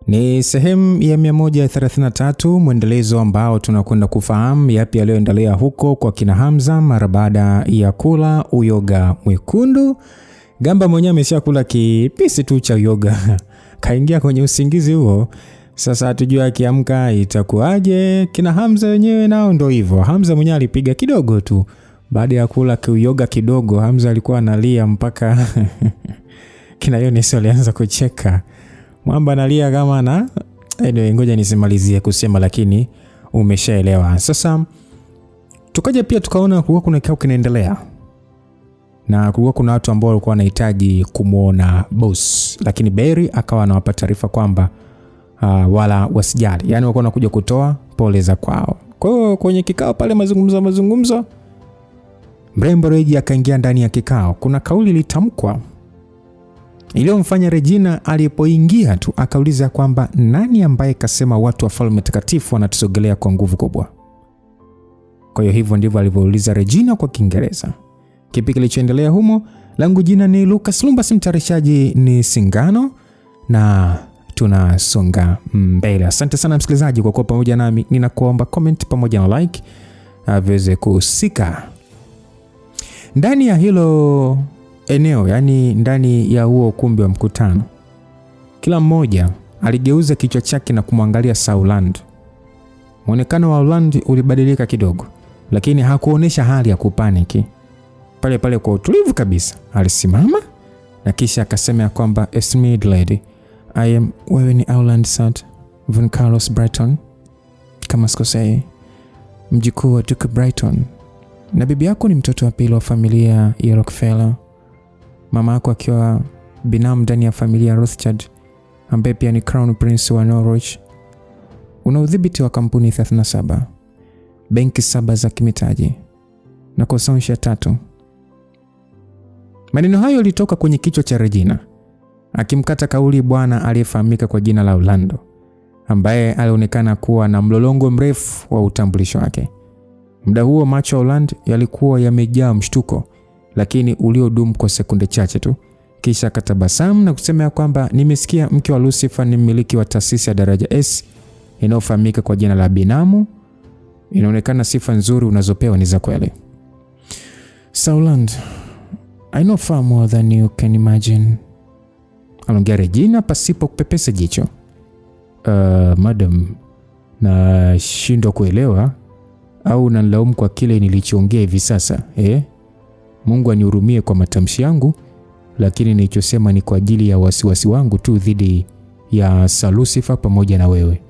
Ni sehemu ya 133 mwendelezo ambao tunakwenda kufahamu yapi yaliyoendelea huko kwa kina Hamza mara baada ya kula uyoga mwekundu. Gamba mwenyewe ameshakula kipisi tu cha uyoga. Kaingia kwenye usingizi huo. Sasa hatujui akiamka itakuwaje. Kina Hamza wenyewe nao ndio hivyo. Hamza mwenyewe alipiga kidogo tu. Baada ya kula uyoga kidogo, Hamza alikuwa analia mpaka kina Yonis alianza kucheka. Mwamba analia kama na anyway, ngoja nisimalizie kusema lakini umeshaelewa. Sasa tukaja pia tukaona kulikuwa kuna kikao kinaendelea. Na kulikuwa kuna watu ambao walikuwa wanahitaji kumuona boss, lakini Berry akawa anawapa taarifa kwamba wala wasijali. Yaani walikuwa wanakuja kutoa pole za kwao. Kwa hiyo kwenye kikao pale mazungumzo Mrembo Reji akaingia ndani ya kikao. Kuna kauli ilitamkwa iliyomfanya Regina alipoingia tu akauliza kwamba nani ambaye kasema watu wa Falme Takatifu wanatusogelea kwa nguvu kubwa. Kwa hiyo hivyo ndivyo alivyouliza Regina kwa Kiingereza. Kipi kilichoendelea humo? Langu jina ni Lucas Lumba, mtayarishaji ni Singano na tunasonga mbele. Asante sana msikilizaji kwa kuwa pamoja nami. Ninakuomba comment pamoja na like viweze kusika. Ndani ya hilo eneo, yani ndani ya huo ukumbi wa mkutano, kila mmoja aligeuza kichwa chake na kumwangalia Sauland. Muonekano wa Sauland ulibadilika kidogo, lakini hakuonesha hali ya kupaniki. Pale pale kwa utulivu kabisa alisimama na kisha akasema kwamba "Esme lady, wewe ni Auland Sat von Carlos Brighton, kama sikosei, mjukuu wa Duke Brighton, na bibi yako ni mtoto wa pili wa familia ya Rockefeller, mama yako akiwa binamu ndani ya familia Rothschild ambaye pia ni Crown Prince wa Norwich. Una udhibiti wa kampuni 37, benki 7 za kimitaji na konsonsha 3. Maneno hayo yalitoka kwenye kichwa cha Regina, akimkata kauli bwana aliyefahamika kwa jina la Orlando, ambaye alionekana kuwa na mlolongo mrefu wa utambulisho wake. Muda huo macho ya Orlando yalikuwa yamejaa mshtuko, lakini uliodumu kwa sekunde chache tu. Kisha akatabasamu na kusema kwamba nimesikia mke wa Lucifer ni mmiliki wa taasisi ya daraja S inayofahamika kwa jina la Binamu. Inaonekana sifa nzuri unazopewa ni za kweli. Sauland, I know far more than you can imagine. Aliongea Regina pasipo kupepesa jicho. Madam, na shindwa kuelewa au nanilaumu kwa kile nilichoongea hivi sasa, Mungu anihurumie kwa matamshi yangu, lakini nilichosema ni kwa ajili ya wasiwasi wangu tu dhidi ya Lucifer pamoja na wewe.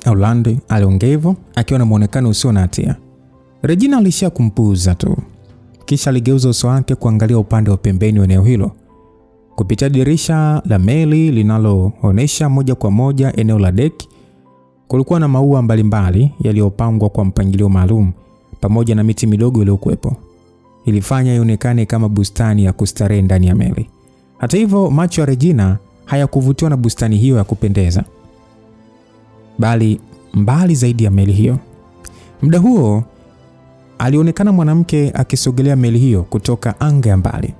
Orlando aliongea hivyo akiwa na muonekano usio na hatia. Regina alishia kumpuuza tu. Kisha aligeuza uso wake kuangalia upande wa pembeni wa eneo hilo. Kupitia dirisha la meli linaloonesha moja kwa moja eneo la deki, kulikuwa na maua mbalimbali yaliyopangwa kwa mpangilio maalum pamoja na miti midogo iliyokuwepo. Ilifanya ionekane kama bustani ya kustarehe ndani ya meli. Hata hivyo, macho ya Regina hayakuvutiwa na bustani hiyo ya kupendeza, bali mbali zaidi ya meli hiyo. Muda huo alionekana mwanamke akisogelea meli hiyo kutoka anga ya mbali.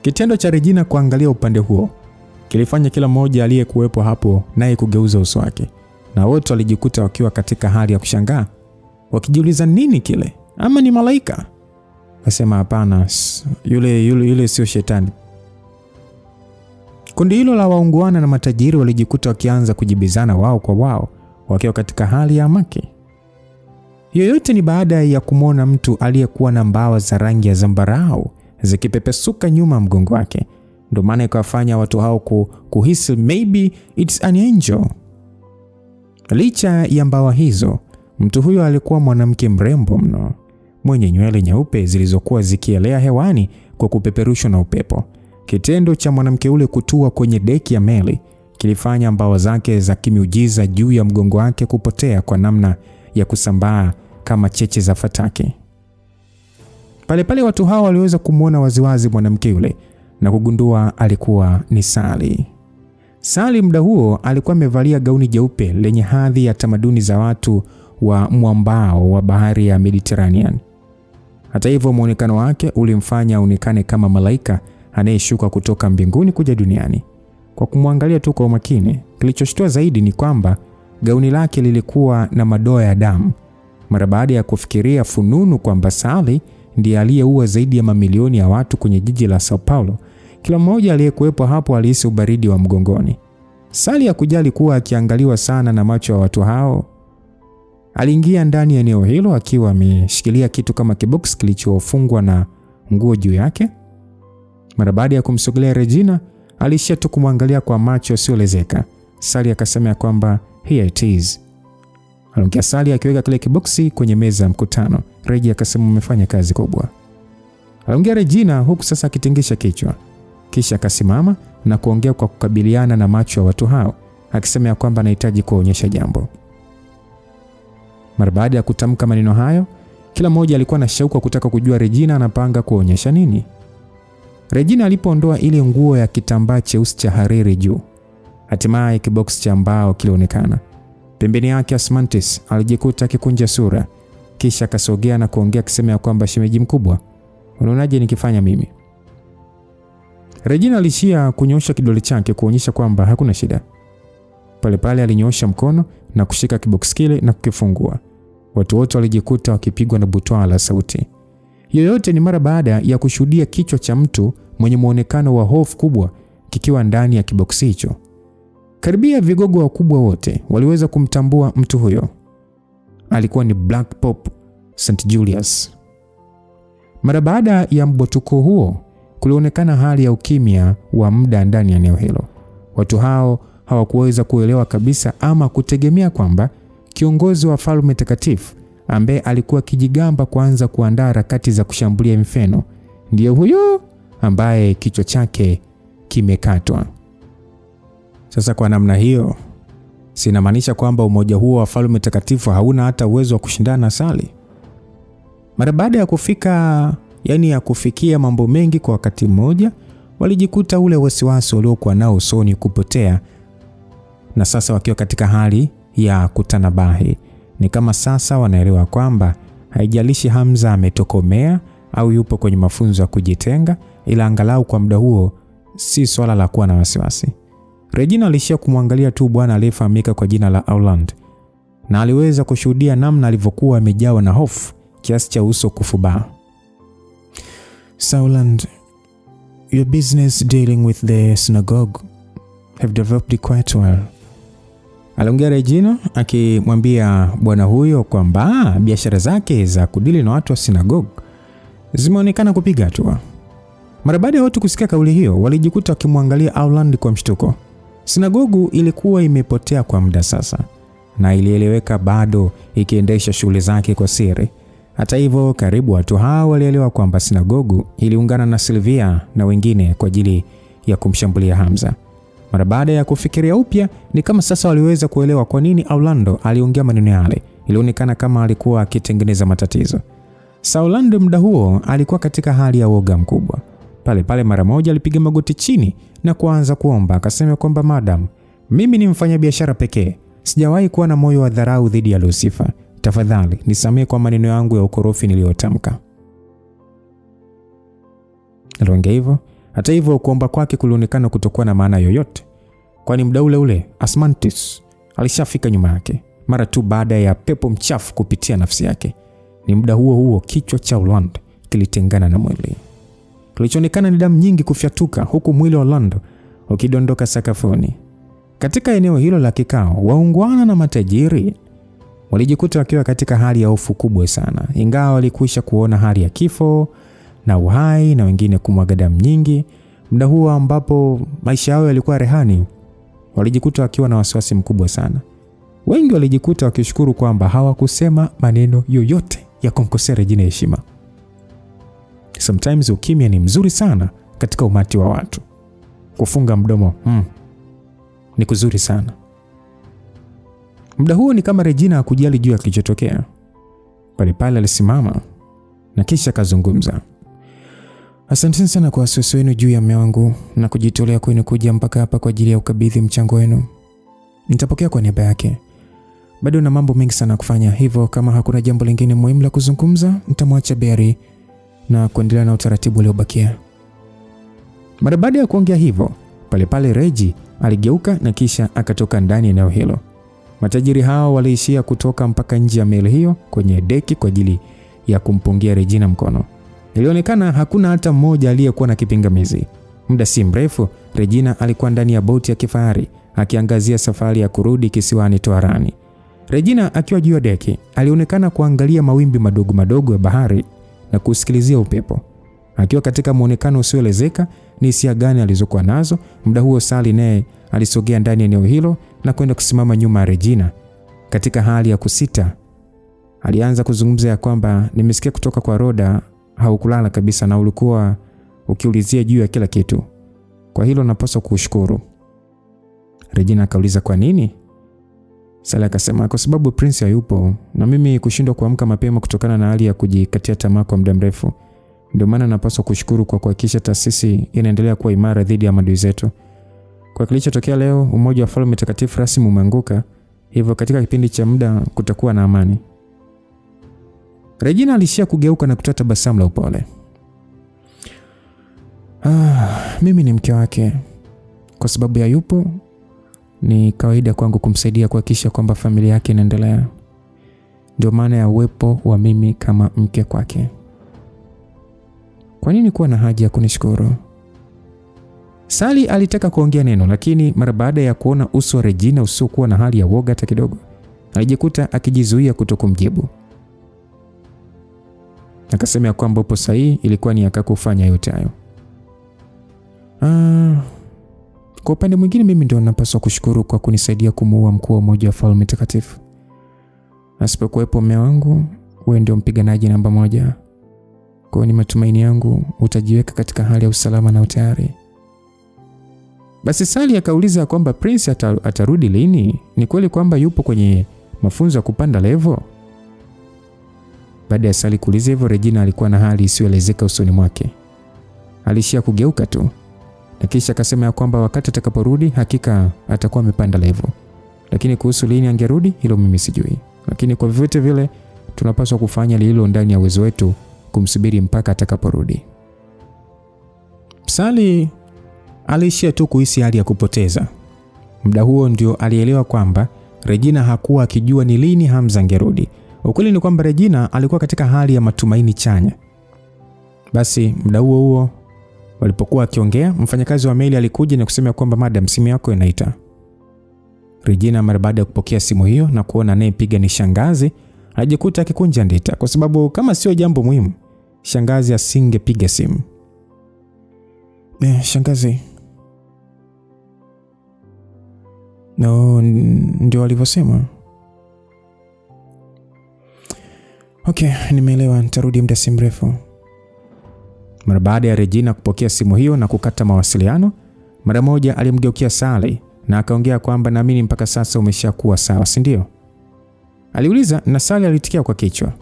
Kitendo cha Regina kuangalia upande huo kilifanya kila mmoja aliyekuwepo hapo naye kugeuza uso wake, na wote walijikuta wakiwa katika hali ya kushangaa, wakijiuliza nini kile, ama ni malaika? Wasema hapana, yule sio shetani. Kundi hilo la waungwana na matajiri walijikuta wakianza kujibizana wao kwa wao, wakiwa katika hali ya maki. Yoyote ni baada ya kumwona mtu aliyekuwa na mbawa za rangi ya zambarau zikipepesuka nyuma mgongo wake. Ndio maana ikawafanya watu hao kuhisi maybe it's an angel. Licha ya mbawa hizo, mtu huyo alikuwa mwanamke mrembo mno, mwenye nywele nyeupe zilizokuwa zikielea hewani kwa kupeperushwa na upepo. Kitendo cha mwanamke ule kutua kwenye deki ya meli kilifanya mbawa zake za kimiujiza juu ya mgongo wake kupotea kwa namna ya kusambaa kama cheche za fataki. Pale watu hao waliweza kumuona waziwazi mwanamke yule na kugundua alikuwa ni Sally. Sally muda huo alikuwa amevalia gauni jeupe lenye hadhi ya tamaduni za watu wa mwambao wa bahari ya Mediterranean. Hata hivyo, muonekano wake ulimfanya aonekane kama malaika anayeshuka kutoka mbinguni kuja duniani. kwa kumwangalia tu kwa umakini. Kilichoshtua zaidi ni kwamba gauni lake lilikuwa na madoa ya damu. Mara baada ya kufikiria fununu kwamba Sally ndiye aliyeua zaidi ya mamilioni ya watu kwenye jiji la Sao Paulo, kila mmoja aliyekuwepo hapo alihisi ubaridi wa mgongoni. Sally hakujali kuwa akiangaliwa sana na macho ya watu hao. Aliingia ndani ya eneo hilo akiwa ameshikilia kitu kama kibox kilichofungwa na nguo juu yake. Mara baada ya kumsogelea Regina, alishia tu kumwangalia kwa macho yasiyoelezeka. Sally akasema kwamba here it is. Aliongea Sally akiweka kile kiboksi kwenye meza ya mkutano. Regi akasema umefanya kazi kubwa. Aliongea Regina huku sasa akitingisha kichwa. Kisha akasimama na kuongea kwa kukabiliana na macho ya watu hao, akisema kwamba anahitaji kuonyesha jambo. Mara baada ya kutamka maneno hayo, kila mmoja alikuwa na shauku kutaka kujua Regina anapanga kuonyesha nini. Regina alipoondoa ile nguo ya kitambaa cheusi cha hariri juu, hatimaye kibox cha mbao kilionekana. Pembeni yake Asmantis alijikuta akikunja sura, kisha akasogea na kuongea akisema kwamba shemeji mkubwa, unaonaje nikifanya mimi? Regina alishia kunyosha kidole chake kuonyesha kwamba hakuna shida. Pale pale alinyosha mkono na kushika kibox kile na kukifungua. Watu wote walijikuta wakipigwa na butwaa la sauti. Yoyote ni mara baada ya kushuhudia kichwa cha mtu mwenye muonekano wa hofu kubwa kikiwa ndani ya kibox hicho. Karibia vigogo wakubwa wote waliweza kumtambua mtu huyo. Alikuwa ni Black Pope St. Julius. Mara baada ya mbotuko huo, kulionekana hali ya ukimya wa muda ndani ya eneo hilo. Watu hao hawakuweza kuelewa kabisa ama kutegemea kwamba kiongozi wa falme takatifu ambaye alikuwa kijigamba kuanza kuandaa harakati za kushambulia Mfeno ndiye huyo ambaye kichwa chake kimekatwa. Sasa kwa namna hiyo, sinamaanisha kwamba umoja huo wa falme takatifu hauna hata uwezo wa kushindana na Sally. Mara baada ya kufikia mambo mengi kwa wakati mmoja, walijikuta ule wasiwasi uliokuwa nao usoni kupotea, na sasa wakiwa katika hali ya kutanabahi. Ni kama sasa wanaelewa kwamba haijalishi Hamza ametokomea au yupo kwenye mafunzo ya kujitenga, ila angalau kwa muda huo si swala la kuwa na wasiwasi. Regina alishia kumwangalia tu bwana aliyefahamika kwa jina la Auland, na aliweza kushuhudia namna alivyokuwa amejawa na hofu kiasi cha uso kufubaa. Sauland, your business dealing with the synagogue have developed quite well. Aliongea Regina akimwambia bwana huyo kwamba biashara zake za kudili na watu wa synagogue zimeonekana kupiga hatua. Mara baada ya watu kusikia kauli hiyo, walijikuta wakimwangalia Auland kwa mshtuko. Synagogue ilikuwa imepotea kwa muda sasa, na ilieleweka bado ikiendesha shughuli zake kwa siri. Hata hivyo, karibu watu hao walielewa kwamba synagogue iliungana na Sylvia na wengine kwa ajili ya kumshambulia Hamza. Mara baada ya kufikiria upya, ni kama sasa waliweza kuelewa kwa nini Aulando aliongea maneno yale. Ilionekana kama alikuwa akitengeneza matatizo. Saulando muda huo alikuwa katika hali ya woga mkubwa. Pale mara moja alipiga magoti chini na kuanza kuomba, akasema kwamba madam, mimi ni mfanyabiashara pekee. Sijawahi kuwa na moyo wa dharau dhidi ya Lucifer. Tafadhali nisamehe kwa maneno yangu ya ukorofi niliyotamka. Aliongea hivyo. Hata hivyo, kuomba kwake kulionekana kutokuwa na maana yoyote, kwani muda ule Asmantis alishafika nyuma yake mara tu baada ya pepo mchafu kupitia nafsi yake. Ni muda huo kichwa cha Auland kilitengana na mwili. Kilichoonekana ni damu nyingi kufyatuka, huku mwili wa Auland ukidondoka sakafuni. Katika eneo hilo la kikao, waungwana na matajiri walijikuta wakiwa katika hali ya hofu kubwa sana, ingawa walikwisha kuona hali ya kifo na uhai na wengine kumwaga damu nyingi. Muda huo ambapo maisha yao yalikuwa rehani, walijikuta wakiwa na wasiwasi mkubwa sana. Wengi walijikuta wakishukuru kwamba hawakusema maneno yoyote ya kumkosea Regina heshima. Sometimes ukimya ni mzuri sana katika umati wa watu. Kufunga mdomo ni kuzuri sana. Muda huo ni kama Regina hakujali juu ya kilichotokea. Pale alisimama na kisha kazungumza. Asanteni sana kwa wasiwasi wenu juu ya mume wangu na kujitolea kwenu kuja mpaka hapa kwa ajili ya ukabidhi mchango wenu. Nitapokea kwa niaba yake. Bado na mambo mengi sana kufanya, hivyo kama hakuna jambo lingine muhimu la kuzungumza, nitamwacha Barry na kuendelea na utaratibu uliobakia. Mara baada ya kuongea hivyo, Pale pale Reggie aligeuka na kisha akatoka ndani ya eneo hilo. Matajiri hao waliishia kutoka mpaka nje ya meli hiyo kwenye deki kwa ajili ya kumpungia Regina mkono. Ilionekana hakuna hata mmoja aliyekuwa na kipingamizi. Muda si mrefu, Regina alikuwa ndani ya boti ya kifahari akiangazia safari ya kurudi kisiwani Toharani. Regina akiwa juu ya deki alionekana kuangalia mawimbi madogo madogo ya bahari na kusikilizia upepo. Akiwa katika muonekano usioelezeka ni hisia gani alizokuwa nazo. Muda huo Sally naye alisogea ndani ya eneo hilo na kwenda kusimama nyuma ya Regina katika hali ya kusita. Alianza kuzungumza ya kwamba nimesikia kutoka kwa Rhoda haukulala kabisa na ulikuwa ukiulizia juu ya kila kitu. Kwa hilo napaswa kushukuru. Regina akauliza kwa nini? Sally akasema kwa sababu Prince hayupo na mimi kushindwa kuamka mapema kutokana na hali ya kujikatia tamaa kwa muda mrefu. Ndio maana napaswa kushukuru kwa kuhakikisha taasisi inaendelea kuwa imara dhidi ya maadui zetu. Kwa kilichotokea leo, Umoja wa Falme Takatifu rasmi umeanguka, hivyo katika kipindi cha muda kutakuwa na amani. Regina alishia kugeuka na kutoa tabasamu la upole. Mimi ni mke wake. Kwa sababu ya yupo, ni kawaida kwangu kumsaidia kuhakikisha kwamba familia yake inaendelea. Ndio maana ya uwepo wa mimi kama mke kwake. Kwa nini kuwa na haja ya kunishukuru? Sally alitaka kuongea neno, lakini mara baada ya kuona uso wa Regina usiokuwa na hali ya woga hata kidogo, alijikuta akijizuia kutokumjibu. Akasema ya kwamba upo sahihi, ilikuwa ni akakufanya yote hayo. Kwa upande mwingine mimi ndio napaswa kushukuru kwa kunisaidia kumuua mkuu wa Umoja wa Falme Takatifu. Asipokuwepo mume wangu, wewe ndio mpiganaji namba 1. Kwa ni matumaini yangu utajiweka katika hali ya usalama na utayari. Basi Sally akauliza kwamba Prince atarudi lini? Ni kweli kwamba yupo kwenye mafunzo ya kupanda level? Baada ya Sally kuuliza hivyo, Regina alikuwa na hali isiyoelezeka usoni mwake. Alishia kugeuka tu na kisha akasema ya kwamba wakati atakaporudi hakika atakuwa amepanda level. Lakini kuhusu lini angerudi, hilo mimi sijui. Lakini kwa vyovyote vile tunapaswa kufanya lilo ndani ya uwezo wetu, kumsubiri mpaka atakaporudi. Sally aliishia tu kuhisi hali ya kupoteza. Muda huo ndio alielewa kwamba Regina hakuwa akijua ni lini Hamza angerudi. Ukweli ni kwamba Regina alikuwa katika hali ya matumaini chanya. Basi muda huo walipokuwa wakiongea, mfanyakazi wa meli alikuja na kusema kwamba madam, simu yako inaita. Regina mara baada ya kupokea simu hiyo na kuona anayepiga ni shangazi, alijikuta akikunja ndita kwa sababu kama sio jambo muhimu, shangazi asingepiga simu. Shangazi. No, ndio alivyosema. Okay, nimeelewa, nitarudi muda si mrefu. Mara baada ya Regina kupokea simu hiyo na kukata mawasiliano, mara moja alimgeukia Sally na akaongea kwamba naamini mpaka sasa umeshakuwa sawa, si ndio? Aliuliza na Sally alitikia kwa kichwa.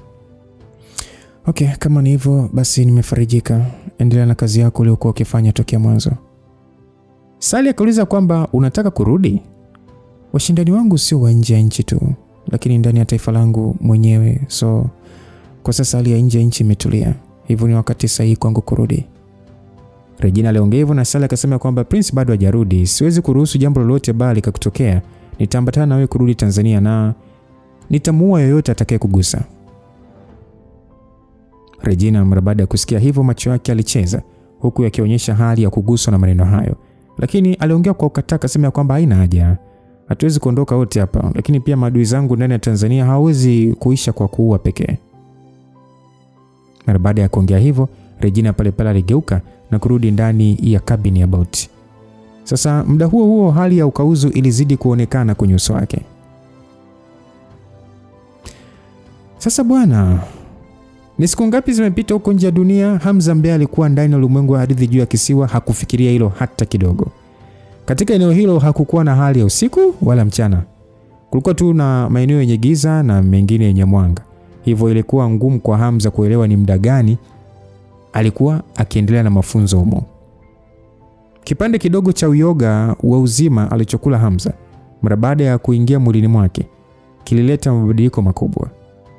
Okay, kama ni hivyo basi nimefarijika. Endelea na kazi yako uliyokuwa ukifanya tokea mwanzo. Sally akauliza kwamba unataka kurudi? Washindani wangu sio wa nje ya nchi tu, lakini ndani ya taifa langu mwenyewe. So kwa sasa hali ya nje ya nchi imetulia, hivyo ni wakati sahihi kwangu kurudi. Regina aliongea hivyo na Sally akasema kwamba Prince bado hajarudi. Siwezi kuruhusu jambo lolote bali likatokea. Nitaambatana na wewe kurudi Tanzania na nitamuua yoyote atakaye kugusa. Regina mara baada ya kusikia hivyo, macho yake alicheza huku yakionyesha hali ya kuguswa na maneno hayo. Lakini aliongea kwa ukataka, akasema kwamba haina haja. Hatuwezi kuondoka wote hapa, lakini pia maadui zangu ndani ya Tanzania hawezi kuisha kwa kuua pekee. Mara baada ya kuongea hivyo, Regina pale pale aligeuka na kurudi ndani ya kabini ya boti. Sasa muda huo hali ya ukauzu ilizidi kuonekana kwenye uso wake. Sasa bwana, ni siku ngapi zimepita huko nje ya dunia? Hamza ambaye alikuwa ndani ya ulimwengu wa ardhi juu ya kisiwa hakufikiria hilo hata kidogo. Katika eneo hilo hakukuwa na hali ya usiku wala mchana. Kulikuwa tu na maeneo yenye giza na mengine yenye mwanga. Hivyo ilikuwa ngumu kwa Hamza kuelewa ni muda gani alikuwa akiendelea na mafunzo humo. Kipande kidogo cha uyoga wa uzima alichokula Hamza mara baada ya kuingia mwilini mwake kilileta mabadiliko makubwa.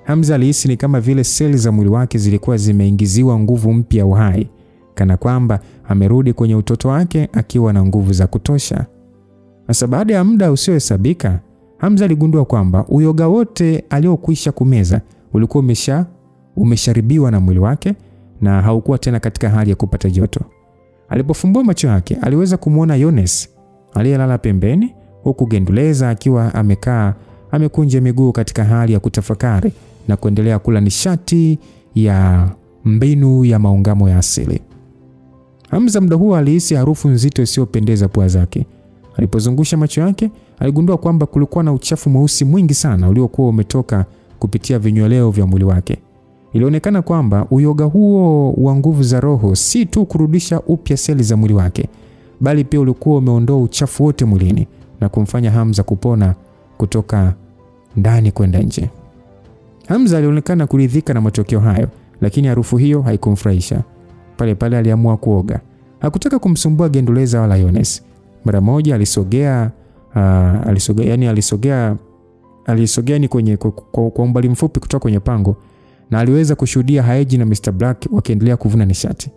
Hamza alihisi ni kama vile seli za mwili wake zilikuwa zimeingiziwa nguvu mpya uhai kana kwamba amerudi kwenye utoto wake akiwa na nguvu za kutosha. Sasa baada ya muda usiohesabika, Hamza aligundua kwamba uyoga wote aliokwisha kumeza ulikuwa umesharibiwa na mwili wake na haukuwa tena katika hali ya kupata joto. Alipofumbua macho yake, aliweza kumwona Yones aliyelala pembeni, huku Genduleza akiwa amekunja miguu katika hali ya kutafakari na kuendelea kula nishati ya mbinu ya maungamo ya asili. Hamza muda huo alihisi harufu nzito isiyopendeza pua zake. Alipozungusha macho yake, aligundua kwamba kulikuwa na uchafu mweusi mwingi sana uliokuwa umetoka kupitia vinyweleo vya mwili wake. Ilionekana kwamba uyoga huo wa nguvu za roho si tu kurudisha upya seli za mwili wake, bali pia ulikuwa umeondoa uchafu wote mwilini na kumfanya Hamza kupona kutoka ndani kwenda nje. Hamza alionekana kuridhika na matokeo hayo, lakini harufu hiyo haikumfurahisha. Pale pale aliamua kuoga. Hakutaka kumsumbua Genduleza wala Yones. Mara moja alisogea ni kwenye kwa umbali mfupi kutoka kwenye pango, na aliweza kushuhudia Haji na Mr. Black wakiendelea kuvuna nishati.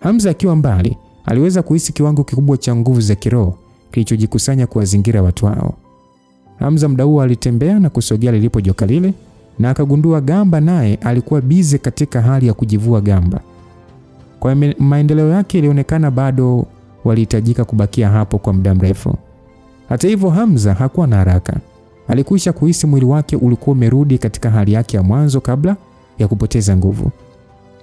Hamza akiwa mbali, aliweza kuhisi kiwango kikubwa cha nguvu za kiroho kilichojikusanya kuwazingira watu hao. Hamza muda huo alitembea na kusogea lilipo joka lile, na akagundua Gamba naye alikuwa bize katika hali ya kujivua gamba. Kwa maendeleo yake ilionekana bado walihitajika kubakia hapo kwa muda mrefu. Hata hivyo, Hamza hakuwa na haraka. Alikwisha kuhisi mwili wake ulikuwa umerudi katika hali yake ya mwanzo kabla ya kupoteza nguvu.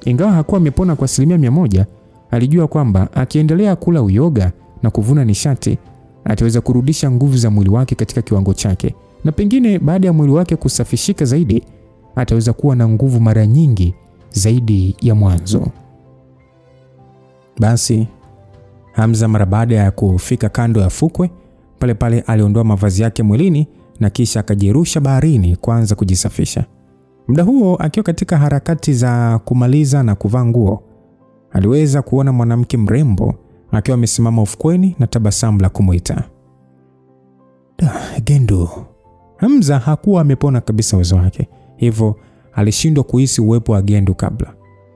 Ingawa hakuwa amepona kwa 100%, alijua kwamba akiendelea kula uyoga na kuvuna nishati, ataweza kurudisha nguvu za mwili wake katika kiwango chake, na pengine baada ya mwili wake kusafishika zaidi, ataweza kuwa na nguvu mara nyingi zaidi ya mwanzo. Basi Hamza mara baada ya kufika kando ya fukwe, pale pale aliondoa mavazi yake mwilini na kisha akajirusha baharini kuanza kujisafisha. Muda huo akiwa katika harakati za kumaliza na kuvaa nguo, aliweza kuona mwanamke mrembo akiwa amesimama ufukweni na tabasamu la kumuita. Gendu. Hamza hakuwa amepona kabisa uwezo wake, hivyo alishindwa kuhisi uwepo wa Gendu kabla.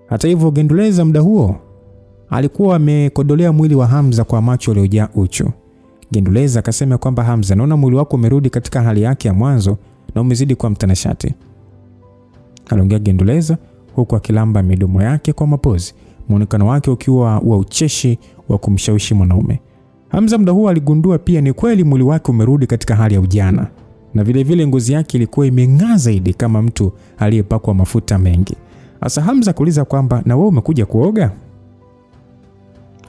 Hata hivyo, Genduleza muda huo alikuwa amekodolea mwili wa Hamza kwa macho yaliyojaa uchu. Genduleza akasema kwamba Hamza, naona mwili wako umerudi katika hali yake ya mwanzo na umezidi kuwa mtanashati. Aliongea Genduleza huku akilamba midomo yake kwa mapozi, muonekano wake ukiwa wa ucheshi wa kumshawishi mwanaume. Hamza muda huo aligundua pia ni kweli mwili wake umerudi katika hali ya ujana, na vile vile ngozi yake ilikuwa imeng'aa zaidi kama mtu aliyepakwa mafuta mengi. Sasa Hamza kuuliza kwamba, na wewe umekuja kuoga?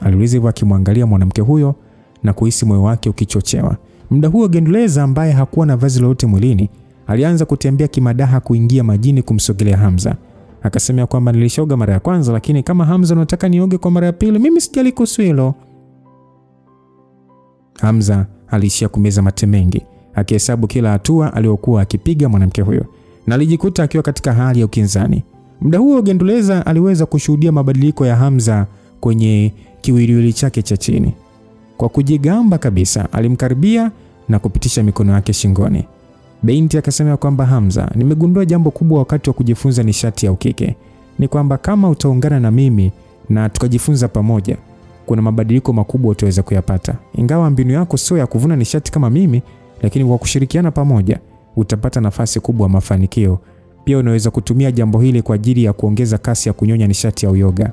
Aliuliza hivyo akimwangalia mwanamke huyo na kuhisi moyo wake ukichochewa. Muda huo Genduleza ambaye hakuwa na vazi lolote mwilini alianza kutembea kimadaha kuingia majini kumsogelea Hamza. Akasema kwamba nilishoga mara ya kwanza, lakini kama Hamza unataka nioge kwa mara ya pili, mimi sijali kuhusu hilo. Hamza aliishia kumeza mate mengi akihesabu kila hatua aliyokuwa akipiga mwanamke huyo, na alijikuta akiwa katika hali ya ukinzani. Muda huo Genduleza aliweza kushuhudia mabadiliko ya Hamza kwenye kiwiliwili chake cha chini. Kwa kujigamba kabisa, alimkaribia na kupitisha mikono yake shingoni. Binti akasema kwamba, Hamza, nimegundua jambo kubwa wakati wa kujifunza nishati ya ukike. Ni kwamba kama utaungana na mimi na tukajifunza pamoja, kuna mabadiliko makubwa utaweza kuyapata. Ingawa mbinu yako sio ya kuvuna nishati kama mimi, lakini kwa kushirikiana pamoja utapata nafasi kubwa ya mafanikio. Pia unaweza kutumia jambo hili kwa ajili ya kuongeza kasi ya kunyonya nishati ya uyoga.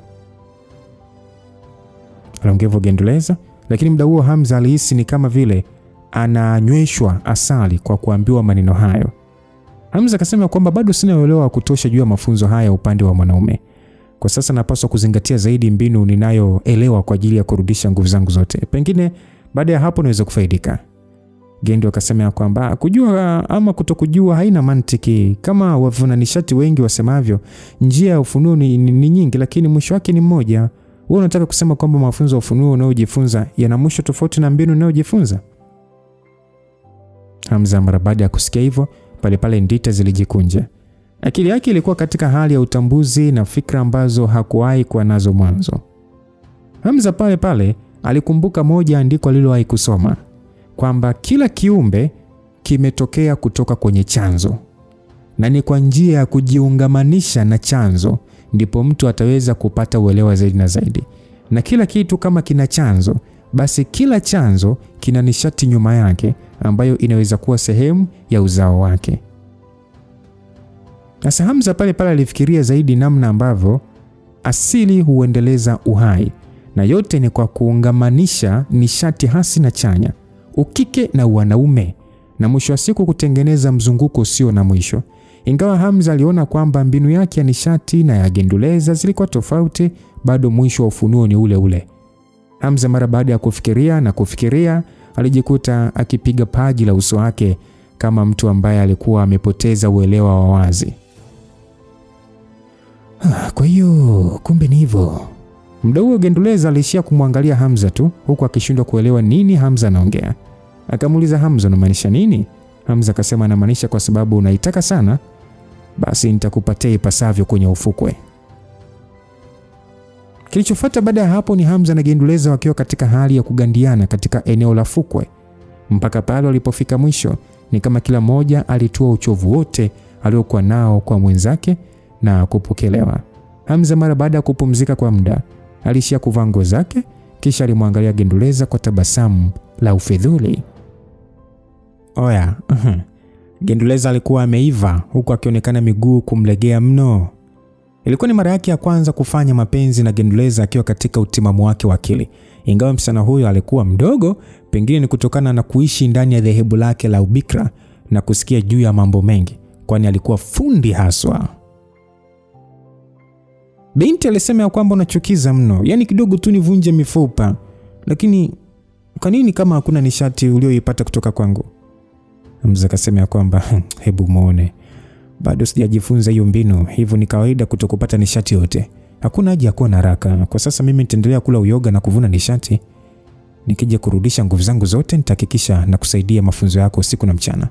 Aliongea Genduleza, lakini muda huo Hamza alihisi ni kama vile ananyweshwa asali kwa kuambiwa maneno hayo. Hamza akasema kwamba bado sina uelewa wa kutosha juu ya mafunzo haya upande wa mwanaume. Kwa sasa napaswa kuzingatia zaidi mbinu ninayoelewa kwa ajili ya kurudisha nguvu zangu zote. Pengine baada ya hapo naweza kufaidika. Gendu akasema kwamba kujua ama kutokujua haina mantiki. Kama wavuna nishati wengi wasemavyo, njia ya ufunuo ni nyingi, lakini mwisho wake ni mmoja. Wewe unataka kusema kwamba mafunzo ya ufunuo unayojifunza yana mwisho tofauti na mbinu unayojifunza? Hamza mara baada ya kusikia hivyo, pale pale ndita zilijikunja. Akili yake ilikuwa katika hali ya utambuzi na fikra ambazo hakuwahi kuwa nazo mwanzo. Hamza pale pale alikumbuka moja andiko alilowahi kusoma, kwamba kila kiumbe kimetokea kutoka kwenye chanzo, na ni kwa njia ya kujiungamanisha na chanzo ndipo mtu ataweza kupata uelewa zaidi na zaidi. Na kila kitu kama kina chanzo, basi kila chanzo kina nishati nyuma yake ambayo inaweza kuwa sehemu ya uzao wake. Sasa Hamza pale alifikiria zaidi namna ambavyo asili huendeleza uhai, na yote ni kwa kuungamanisha nishati hasi na chanya, ukike na wanaume, na mwisho wa siku kutengeneza mzunguko usio na mwisho. Ingawa Hamza aliona kwamba mbinu yake ya nishati na ya Genduleza zilikuwa tofauti, bado mwisho wa ufunuo ni ule ule. Hamza mara baada ya kufikiria alijikuta akipiga paji la uso wake kama mtu ambaye alikuwa amepoteza uelewa wa wazi. Kwa hiyo kumbe ni hivyo. Muda huo Genduleza alishia kumwangalia Hamza tu, huku akishindwa kuelewa nini Hamza anaongea. Akamuuliza Hamza, unamaanisha nini? Hamza akasema, anamaanisha kwa sababu unaitaka sana, basi nitakupatia ipasavyo kwenye ufukwe. Kilichofuata baada ya hapo ni Hamza na Genduleza wakiwa katika hali ya kugandiana katika eneo la fukwe. Mpaka pale walipofika mwisho, ni kama kila mmoja alitoa uchovu wote aliokuwa nao kwa mwenzake na kupokelewa. Hamza mara baada ya kupumzika kwa muda, alishia kuvaa nguo zake, kisha alimwangalia Genduleza kwa tabasamu la ufedhuli. Oya, Genduleza alikuwa ameiva huku akionekana miguu kumlegea mno. Ilikuwa ni mara yake ya kwanza kufanya mapenzi na Genduleza akiwa katika utimamu wake wa akili. Ingawa msichana huyo alikuwa mdogo, pengine ni kutokana na kuishi ndani ya dhehebu lake la ubikra na kusikia juu ya mambo mengi, kwani alikuwa fundi haswa. Binti alisema ya kwamba unachukiza mno, yani kidogo tu nivunje mifupa. Lakini kwa nini kama hakuna nishati ulioipata kutoka kwangu? Hamza akasema ya kwamba hebu muone, bado sijajifunza hiyo mbinu, hivyo ni kawaida kutokupata nishati yote. Hakuna haja ya kuwa na haraka. Kwa sasa mimi nitaendelea kula uyoga na kuvuna nishati. Nikija kurudisha nguvu zangu zote, nitahakikisha na kusaidia mafunzo yako usiku na mchana.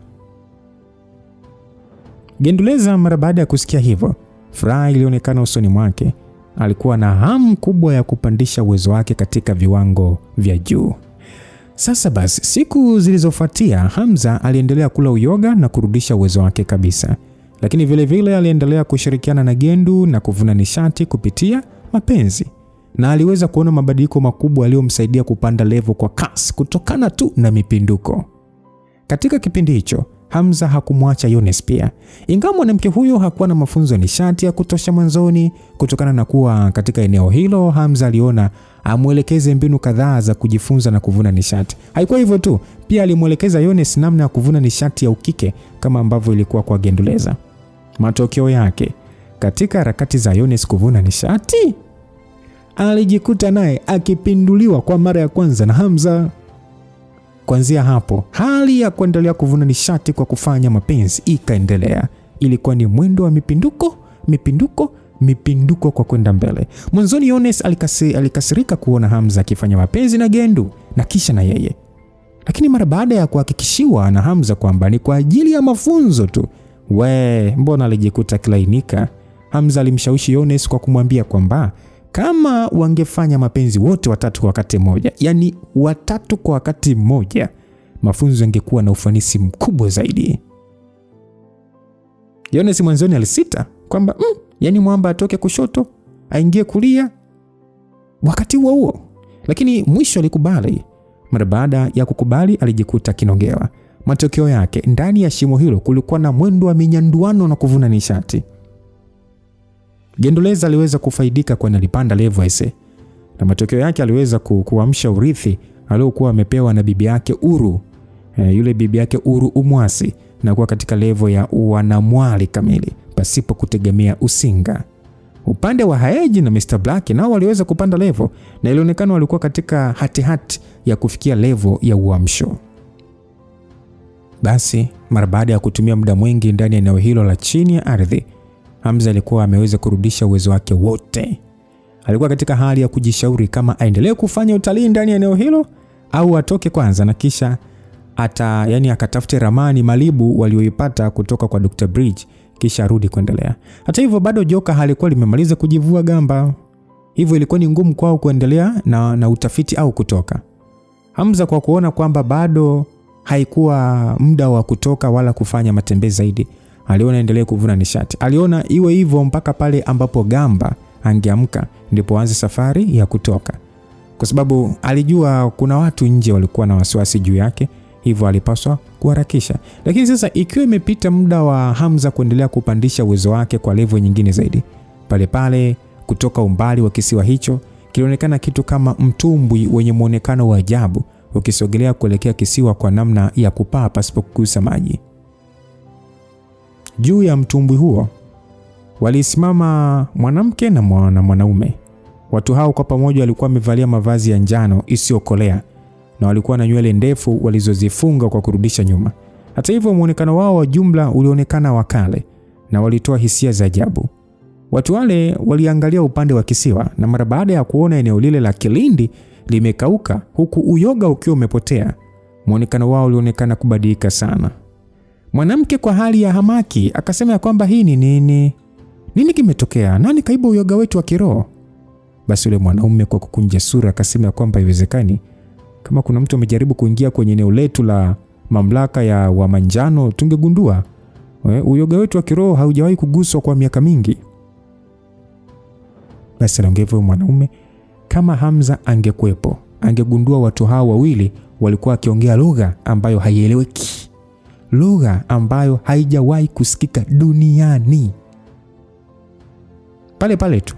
Genduleza mara baada ya kusikia hivyo, furaha ilionekana usoni mwake. Alikuwa na hamu kubwa ya kupandisha uwezo wake katika viwango vya juu. Sasa basi, siku zilizofuatia Hamza aliendelea kula uyoga na kurudisha uwezo wake kabisa. Lakini vile vile aliendelea kushirikiana na Gendu na kuvuna nishati kupitia mapenzi. Na aliweza kuona mabadiliko makubwa aliyomsaidia kupanda level kwa kasi kutokana tu na mipinduko. Katika kipindi hicho, Hamza hakumwacha Yones pia. Ingawa mwanamke huyo hakuwa na mafunzo ya nishati ya kutosha mwanzoni, kutokana na kuwa katika eneo hilo, Hamza aliona amuelekeze mbinu kadhaa za kujifunza na kuvuna nishati. Haikuwa hivyo tu, pia alimuelekeza Yones namna ya kuvuna nishati ya ukike kama ambavyo ilikuwa kwa Genduleza. Matokeo yake, katika harakati za Yones kuvuna nishati, alijikuta naye akipinduliwa kwa mara ya kwanza na Hamza. Kuanzia hapo, hali ya kuendelea kuvuna nishati kwa kufanya mapenzi ikaendelea. Ilikuwa ni mwendo wa mipinduko kwa kwenda mbele. Mwanzoni Yones alikasirika kuona Hamza akifanya mapenzi na Gendu na kisha na yeye. Lakini mara baada ya kuhakikishiwa na Hamza kwamba ni kwa ajili ya mafunzo tu, mbona alijikuta kilainika. Hamza alimshawishi Yones kwa kumwambia kwamba kama wangefanya mapenzi wote watatu kwa wakati mmoja, yani watatu kwa wakati mmoja, mafunzo yangekuwa na ufanisi mkubwa zaidi. Yones mwanzoni alisita kwamba yani mwamba atoke kushoto aingie kulia wakati huo, lakini mwisho alikubali. Mara baada ya kukubali, alijikuta kinongewa. Matokeo yake, ndani ya shimo hilo kulikuwa na mwendo wa minyanduano na kuvuna nishati. Genduleza aliweza kufaidika kwa alipanda level ese. Na matokeo yake aliweza kuamsha urithi aliokuwa amepewa na bibi yake Uru. Yule bibi yake Uru Umwasi, na kuwa katika level ya wanamwali kamili pasipo kutegemea usinga. Upande wa Haeji na Mr. Black nao waliweza kupanda level, na ilionekana walikuwa katika hati ya kufikia level ya uamsho. Basi mara baada ya kutumia muda mwingi ndani ya eneo hilo la chini ya ardhi, Hamza alikuwa ameweza kurudisha uwezo wake wote. Alikuwa katika hali ya kujishauri kama aendelee kufanya utalii ndani ya eneo hilo au atoke kwanza na kisha akatafute ramani Malibu walioipata kutoka kwa Dr. Bridge kisha arudi kuendelea. Hata hivyo bado joka halikuwa limemaliza kujivua gamba. Hivyo ilikuwa ni ngumu kwao kuendelea na utafiti au kutoka. Hamza kwa kuona kwamba bado haikuwa muda wa kutoka wala kufanya matembezi zaidi, aliona endelee kuvuna nishati. Aliona iwe hivyo mpaka pale ambapo Gamba angeamka ndipo aanze safari ya kutoka. Kwa sababu alijua kuna watu nje walikuwa na wasiwasi juu yake, hivyo alipaswa kuharakisha. Lakini sasa ikiwa imepita muda wa Hamza kuendelea kupandisha uwezo wake kwa level nyingine zaidi, pale pale kutoka umbali wa kisiwa hicho kilionekana kitu kama mtumbwi wenye muonekano wa ajabu ukisogelea kuelekea kisiwa kwa namna ya kupaa pasipo kugusa maji. Juu ya mtumbwi huo walisimama mwanamke na mwanaume. Watu hao kwa pamoja walikuwa wamevalia mavazi ya njano isiyokolea na walikuwa na nywele ndefu walizozifunga kwa kurudisha nyuma. Hata hivyo muonekano wao wa jumla ulionekana wa kale na walitoa hisia za ajabu. Watu wale waliangalia upande wa kisiwa na mara baada ya kuona eneo lile la kilindi limekauka huku uyoga ukiwa umepotea, muonekano wao ulionekana kubadilika sana. Mwanamke kwa hali ya hamaki akasema kwamba hii ni nini? Nini kimetokea? Nani kaiba uyoga wetu wa kiroho? Basi yule mwanaume kwa kukunja sura akasema kwamba haiwezekani. Kama kuna mtu amejaribu kuingia kwenye eneo letu la mamlaka ya Wamanjano tungegundua. Uyoga wetu wa kiroho haujawahi kuguswa kwa miaka mingi. Basi aliongevu mwanaume, kama Hamza angekuepo, angegundua watu hao wawili walikuwa wakiongea lugha ambayo haieleweki. Lugha ambayo haijawahi kusikika duniani. Pale pale tu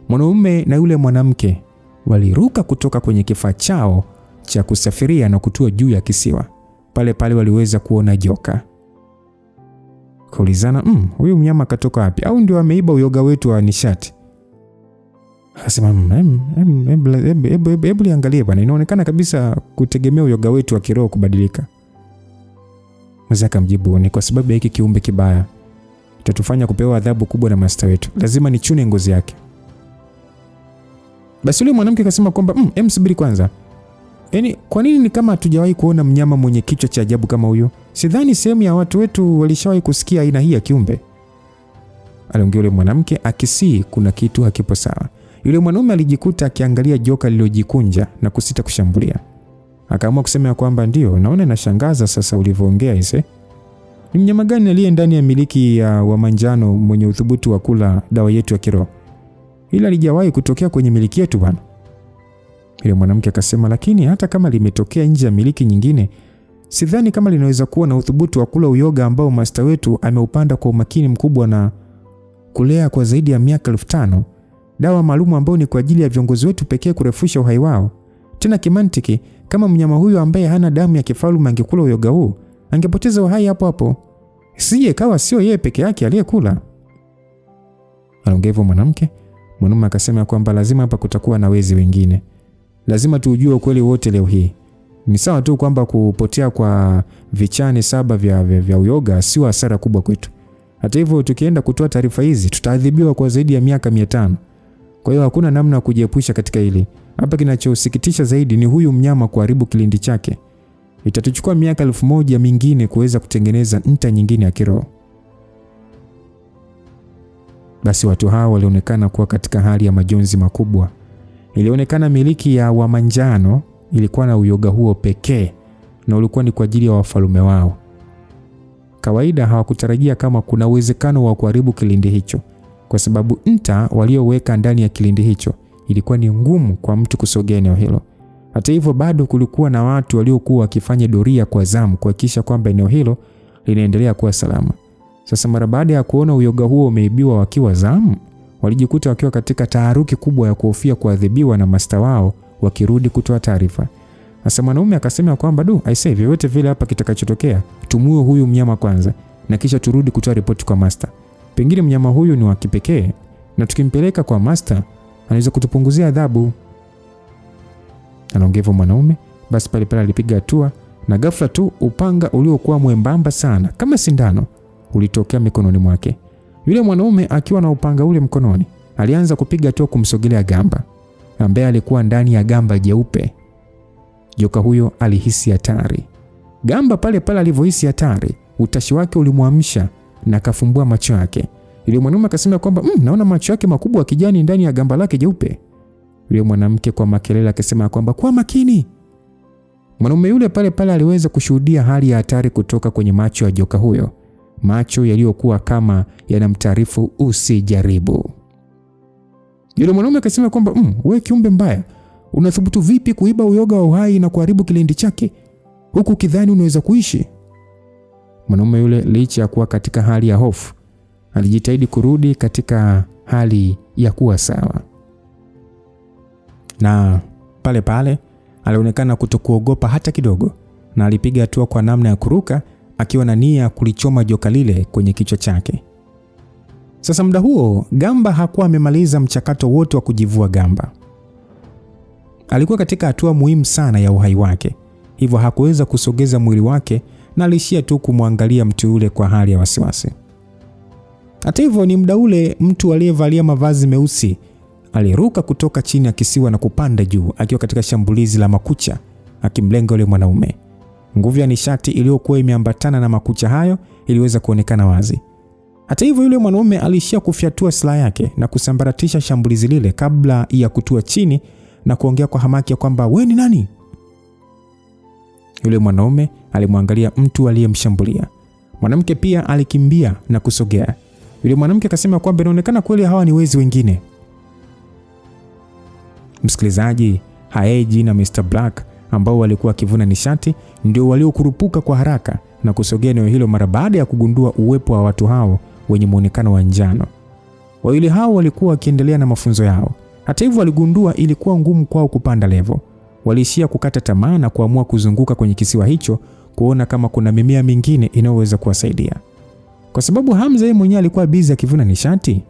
mwanaume na yule mwanamke waliruka kutoka kwenye kifaa chao cha kusafiria na kutua juu ya kisiwa. Pale pale waliweza kuona joka. Kaulizana, huyu mnyama katoka wapi? Au ndio ameiba uyoga wetu wa nishati? Akasema, hebu liangalie bwana, inaonekana kabisa kutegemea uyoga wetu wa kiroho kubadilika. Mzee akamjibu, ni kwa sababu ya hiki kiumbe kibaya. Itatufanya kupewa adhabu kubwa na master wetu. Lazima nichune ngozi yake. Basi yule mwanamke akasema kwamba subiri kwanza. Yaani kwa nini ni kama hatujawahi kuona mnyama mwenye kichwa cha ajabu kama huyo? Sidhani sehemu ya watu wetu walishawahi kusikia aina hii ya kiumbe. Aliongea yule mwanamke akisii kuna kitu hakipo sawa. Yule mwanaume alijikuta akiangalia joka lililojikunja na kusita kushambulia. Akaamua kusema kwamba ndio, naona nashangaza sasa ulivyoongea ise. Ni mnyama gani aliye ndani ya miliki ya Wamanjano mwenye uthubutu wa kula dawa yetu ya kiroho? Ila lijawahi kutokea kwenye miliki yetu bwana. Yule mwanamke akasema, lakini hata kama limetokea nje ya miliki nyingine, sidhani kama linaweza kuwa na uthubutu wa kula uyoga ambao master wetu ameupanda kwa umakini mkubwa na kulea kwa zaidi ya miaka 1500. Dawa maalum ambayo ni kwa ajili ya viongozi wetu pekee kurefusha uhai wao. Tena kimantiki, kama mnyama huyu ambaye hana damu ya kifalme angekula uyoga huu, angepoteza uhai hapo hapo. Sije kawa sio yeye peke yake aliyekula. Aliongea hivyo mwanamke. Mwanaume akasema kwamba lazima hapa kutakuwa na wezi wengine. Lazima tujue ukweli wote leo hii. Ni sawa tu kwamba kupotea kwa vichane 7 vya uyoga sio hasara kubwa kwetu. Hata hivyo tukienda kutoa taarifa hizi tutaadhibiwa kwa zaidi ya miaka 500. Kwa hiyo hakuna namna ya kujiepusha katika hili. Hapa kinachosikitisha zaidi ni huyu mnyama kuharibu kilindi chake. Itatuchukua miaka 1000 mingine kuweza kutengeneza nta nyingine ya kiroho. Basi watu hao walionekana kuwa katika hali ya majonzi makubwa. Ilionekana miliki ya Wamanjano ilikuwa na uyoga huo pekee na ulikuwa ni kwa ajili ya wafalme wao. Kawaida hawakutarajia kama kuna uwezekano wa kuharibu kilindi hicho, kwa sababu nta walioweka ndani ya kilindi hicho ilikuwa ni ngumu kwa mtu kusogea eneo hilo. Hata hivyo bado kulikuwa na watu waliokuwa wakifanya doria kwa zamu kuhakikisha kwamba eneo hilo linaendelea kuwa salama. Sasa mara baada ya kuona uyoga huo umeibiwa wakiwa zamu, walijikuta wakiwa katika taharuki kubwa ya kuhofia kuadhibiwa na master wao wakirudi kutoa taarifa. Sasa mwanaume akasema kwamba aisee, vyovyote vile hapa kitakachotokea, tumue huyu mnyama kwanza na kisha turudi kutoa ripoti kwa master. Pengine mnyama huyu ni wa kipekee na tukimpeleka kwa master anaweza kutupunguzia adhabu. Anaongea mwanaume. Basi pale pale alipiga hatua na ghafla tu upanga uliokuwa mwembamba sana kama sindano ulitokea mikononi mwake. Yule mwanaume akiwa na upanga ule mkononi alianza kupiga hatua kumsogelea Gamba ambaye alikuwa ndani ya gamba jeupe. Joka huyo alihisi hatari. Gamba pale pale alivyohisi hatari, utashi wake ulimwamsha na akafumbua macho yake. Yule mwanaume akasema kwamba naona macho yake makubwa ya kijani ndani ya gamba lake jeupe. Yule mwanamke kwa makelele akasema kwamba kwa makini. Mwanaume yule pale pale aliweza kushuhudia hali ya hatari kutoka kwenye macho ya joka huyo. macho yaliyokuwa kama yanamtaarifu usijaribu. Yule mwanaume akasema kwamba wewe kiumbe mbaya, unathubutu vipi kuiba uyoga wa uhai na kuharibu kilindi chake huku kidhani unaweza kuishi? Mwanaume yule, licha ya kuwa katika hali ya hofu, alijitahidi kurudi katika hali ya kuwa sawa. Na pale pale alionekana kutokuogopa hata kidogo, na alipiga hatua kwa namna ya kuruka akiwa na nia kulichoma joka lile kwenye kichwa chake. Sasa muda huo Gamba hakuwa amemaliza mchakato wote wa kujivua gamba. Alikuwa katika hatua muhimu sana ya uhai wake, hivyo hakuweza kusogeza mwili wake na alishia tu kumwangalia mtu yule kwa hali ya wasiwasi. Hata hivyo, ni muda ule mtu aliyevalia mavazi meusi aliruka kutoka chini ya kisiwa na kupanda juu akiwa katika shambulizi la makucha akimlenga yule mwanaume. Nguvu ya nishati iliyokuwa imeambatana na makucha hayo iliweza kuonekana wazi. Hata hivyo, yule mwanaume alishia kufyatua silaha yake na kusambaratisha shambulizi lile kabla ya kutua chini na kuongea kwa hamaki ya kwamba wewe ni nani? Yule mwanaume alimwangalia mtu aliyemshambulia. Mwanamke pia alikimbia na kusogea. Yule mwanamke akasema kwamba inaonekana kweli hawa ni wezi wengine. Msikilizaji, Haeji na Mr. Black ambao walikuwa wakivuna nishati ndio waliokurupuka kwa haraka na kusogea eneo hilo mara baada ya kugundua uwepo wa watu hao wenye muonekano wa njano. Wawili hao walikuwa wakiendelea na mafunzo yao. Hata hivyo, waligundua ilikuwa ngumu kwao kupanda level. Waliishia kukata tamaa na kuamua kuzunguka kwenye kisiwa hicho kuona kama kuna mimea mingine inayoweza kuwasaidia. Kwa sababu Hamza yeye mwenyewe alikuwa busy akivuna nishati,